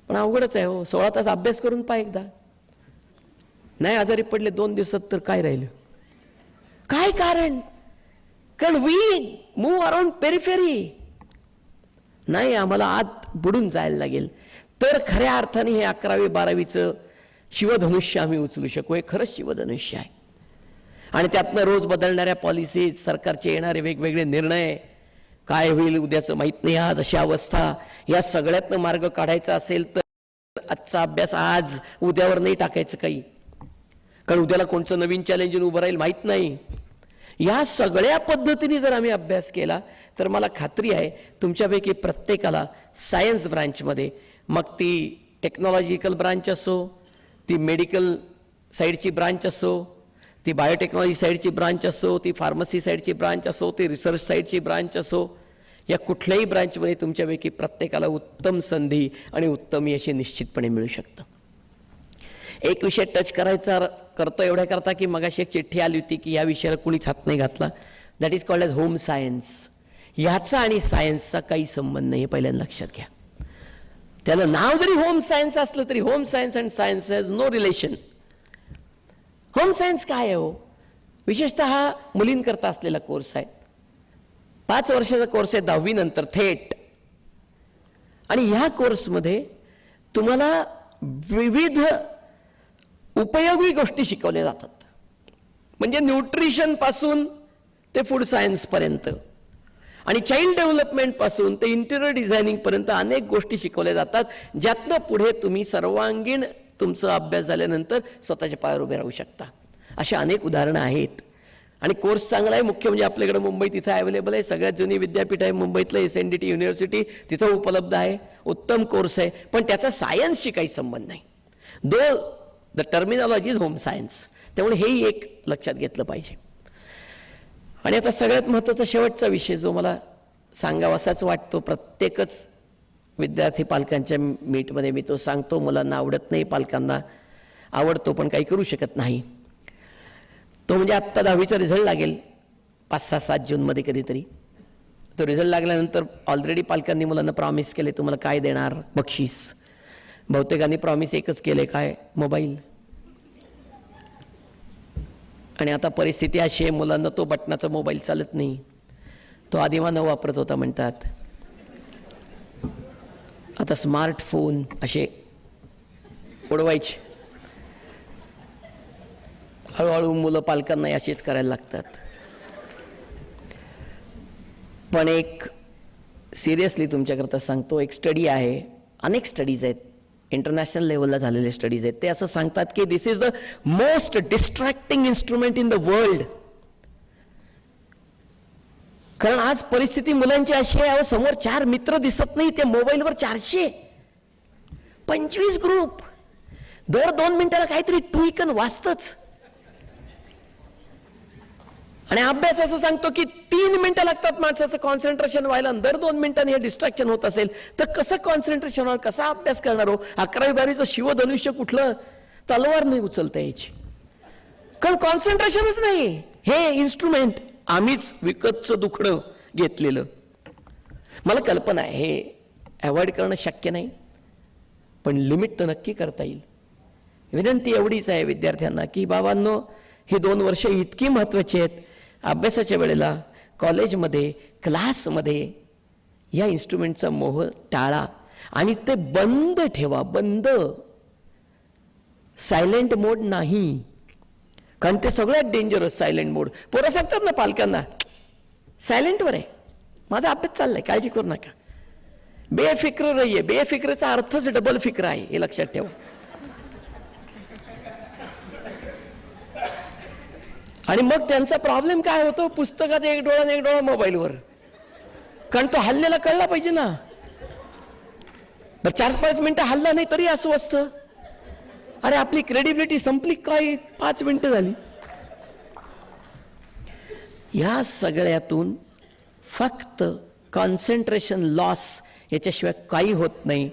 Speaker 1: पण अवघडच आहे हो. 16 तास अभ्यास करून पहा एकदा. नाही आजारी पडले 2 दिवसात तर काय राहिलं? काय कारण? कारण वी मूव्ह अराउंड पेरिफेरी. नाही, आम्हाला आत बुडून जायला लागेल तर खऱ्या अर्थाने हे 11वी 12वीचं शिवधनुष्य आम्ही उचलू शकू. हे खरंच शिवधनुष्य आहे. आणि त्यातनं रोज बदलणाऱ्या पॉलिसीज, सरकारचे येणारे वेगवेगळे निर्णय, काय होईल उद्याचं माहीत नाही आज, अशी अवस्था, या सगळ्यातनं मार्ग काढायचा असेल तर आजचा अभ्यास आज उद्यावर नाही टाकायचं काही, कारण उद्याला कोणतं नवीन चॅलेंज उभं राहील माहीत नाही. या सगळ्या पद्धतीने जर आम्ही अभ्यास केला तर मला खात्री आहे तुमच्यापैकी प्रत्येकाला सायन्स ब्रांचमध्ये, मग ती टेक्नॉलॉजिकल ब्रांच असो, ती मेडिकल साईडची ब्रांच असो, ती बायोटेक्नॉलॉजी साईडची ब्रांच असो, ती फार्मसी साईडची ब्रांच असो, ती रिसर्च साईडची ब्रांच असो, या कुठल्याही ब्रांचमध्ये तुमच्यापैकी प्रत्येकाला उत्तम संधी आणि उत्तम यश निश्चितपणे मिळू शकतं. एक विषय टच करायचा करतो एवढ्या करता की मगाशी एक चिठ्ठी आली होती की या विषयाला कुणीच हात नाही घातला. That is called as home science. ह्याचा आणि सायन्सचा काही संबंध नाही, हे पहिल्यांदा लक्षात घ्या. त्याला नाव जरी होम सायन्स असलं तरी home science and science has no relation. Home science काय आहे हो? विशेषतः हा मुलींकरता असलेला कोर्स आहे. 5 वर्षाचा कोर्स आहे, 10वी नंतर थेट. आणि ह्या कोर्समध्ये तुम्हाला विविध उपयोगी गोष्टी शिकवल्या जातात. म्हणजे न्यूट्रिशन पासून ते फूड सायन्स पर्यंत आणि चाइल्ड डेव्हलपमेंट पासून ते इंटिरियर डिझायनिंग पर्यंत अनेक गोष्टी शिकवल्या जातात, ज्यातनं पुढे तुम्ही सर्वांगीण तुमचा अभ्यास झाल्यानंतर स्वतःच्या पायावर उभे राहू शकता. अशी अनेक उदाहरणं आहेत. आणि कोर्स चांगला आहे. मुख्य म्हणजे आपल्याकडे मुंबईत इथं अवेलेबल आहे. सगळ्यात जुनी विद्यापीठ आहे मुंबईतलं SNDT युनिव्हर्सिटी, तिथं उपलब्ध आहे. उत्तम कोर्स आहे, पण त्याचा सायन्सशी काही संबंध नाही. The terminology is home science. त्यामुळे हेही एक लक्षात घेतलं पाहिजे. आणि आता सगळ्यात महत्त्वाचा शेवटचा विषय जो मला सांगावासाच वाटतो, प्रत्येकच विद्यार्थी पालकांच्या मीटमध्ये मी तो सांगतो. मुलांना आवडत नाही, पालकांना आवडतो, पण काही करू शकत नाही. तो म्हणजे आत्ता 10वीचा रिझल्ट लागेल 5-6-7 जूनमध्ये कधीतरी. तो रिझल्ट लागल्यानंतर ऑलरेडी पालकांनी मुलांना प्रॉमिस केले तुम्हाला काय देणार बक्षीस. बहुतेकांनी प्रॉमिस एकच केले, काय? मोबाईल. आणि आता परिस्थिती अशी आहे, मुलांना तो बटनाचा मोबाईल चालत नाही, तो आदिमानव वापरत होता म्हणतात. आता स्मार्टफोन असे उडवायचे. हळूहळू मुलं पालकांना असेच करायला लागतात. पण एक सिरियसली तुमच्याकरता सांगतो, एक स्टडी आहे, अनेक स्टडीज आहेत, इंटरनॅशनल लेवलला झालेले स्टडीज आहेत. ते असं सांगतात की this is the most distracting instrument in the world. कारण आज परिस्थिती मुलांची अशी आहे, समोर 4 मित्र दिसत नाही, ते मोबाईलवर 425 ग्रुप, दर 2 मिनिटाला काहीतरी टुईकन वाचतच. आणि अभ्यास असं सांगतो की 3 मिनिटं लागतात माणसाचं कॉन्सन्ट्रेशन व्हायला. दर 2 मिनिटांनी हे डिस्ट्रॅक्शन होत असेल तर कसं कॉन्सन्ट्रेशन होणार, कसा अभ्यास करणार हो? 11वी-12वीचं शिवधनुष्य कुठलं, तलवार नाही उचलता यायची, कारण कॉन्सन्ट्रेशनच नाही. हे इन्स्ट्रुमेंट आम्हीच विकतचं दुखडं घेतलेलं. मला कल्पना आहे हे अवॉइड करणं शक्य नाही, पण लिमिट तर नक्की करता येईल. विनंती एवढीच आहे विद्यार्थ्यांना की बाबांनो, ही 2 वर्ष इतकी महत्त्वाची आहेत. अभ्यासाच्या वेळेला कॉलेजमध्ये क्लासमध्ये या इन्स्ट्रुमेंटचा मोह टाळा आणि ते बंद ठेवा. बंद, सायलेंट मोड नाही, कारण ते सगळ्यात डेंजरस सायलेंट मोड. पोरं सांगतात ना पालकांना, सायलेंटवर आहे, माझा अभ्यास चाललाय, काळजी करू नका. बेफिक्र रहिये. बेफिक्रचा अर्थच डबल फिक्र आहे, हे लक्षात ठेवा. आणि मग त्यांचा प्रॉब्लेम काय होतो, पुस्तकात एक डोळा आणि एक डोळा मोबाईलवर, कारण तो हल्लेला कळला पाहिजे ना. बरं 4-5 मिनिटं हल्ला नाही तरी असं असतं, अरे आपली क्रेडिबिलिटी संपली काय, 5 मिनिटं झाली. या सगळ्यातून फक्त कॉन्सन्ट्रेशन लॉस याच्याशिवाय काही होत नाही.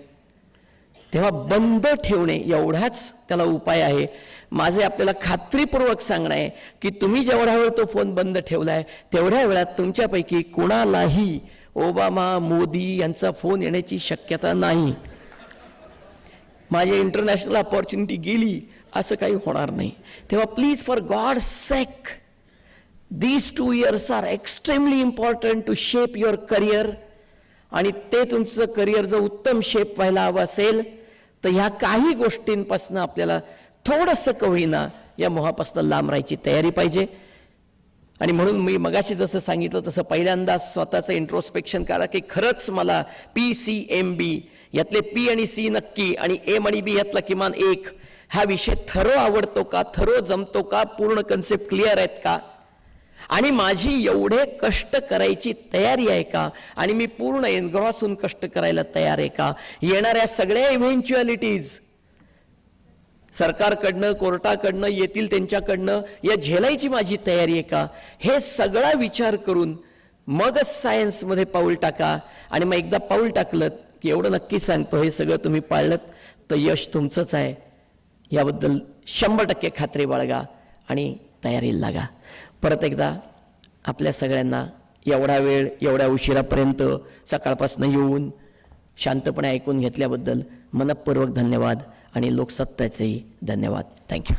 Speaker 1: तेव्हा बंद ठेवणे एवढाच त्याला उपाय आहे. माझे आपल्याला खात्रीपूर्वक सांगणं आहे की तुम्ही जेवढ्या वेळ तो फोन बंद ठेवलाय तेवढ्या वेळात तुमच्यापैकी कोणालाही ओबामा, मोदी यांचा फोन येण्याची शक्यता नाही. माझी इंटरनॅशनल अपॉर्च्युनिटी गेली असं काही होणार नाही. तेव्हा please for god sake, these 2 years are extremely important to shape your career. आणि ते तुमचं करिअर जर उत्तम शेप व्हायला हवं असेल तर ह्या काही गोष्टींपासून आपल्याला थोडंसं का होईना या मोहापासून लांब राहायची तयारी पाहिजे. आणि म्हणून मी मगाशी जसं सांगितलं तसं पहिल्यांदा स्वतःचं इंट्रोस्पेक्शन करा की खरंच मला PCMB यातले P आणि C नक्की आणि M आणि B यातला किमान एक हा विषय थरो आवडतो का, थरो जमतो का, पूर्ण कन्सेप्ट क्लिअर आहेत का, आणि माझी एवढे कष्ट करायची तयारी आहे का, आणि मी पूर्ण एनग्रॉस होऊन कष्ट करायला तयार आहे का, येणाऱ्या सगळ्या इव्हेंच्युअलिटीज सरकारकडनं कोर्टाकडनं येतील त्यांच्याकडनं या झेलायची माझी तयारी आहे का, हे सगळा विचार करून मगच सायन्समध्ये पाऊल टाका. आणि मग एकदा पाऊल टाकलं की एवढं नक्की सांगतो हे सगळं तुम्ही पाळलं तर यश तुमचंच आहे याबद्दल 100% खात्री बाळगा आणि तयारीला लागा. परत एकदा आपल्या सगळ्यांना एवढा वेळ एवढ्या उशिरापर्यंत सकाळपासून येऊन शांतपणे ऐकून घेतल्याबद्दल मनपूर्वक धन्यवाद आणि लोकसत्ताचेही धन्यवाद. थँक्यू.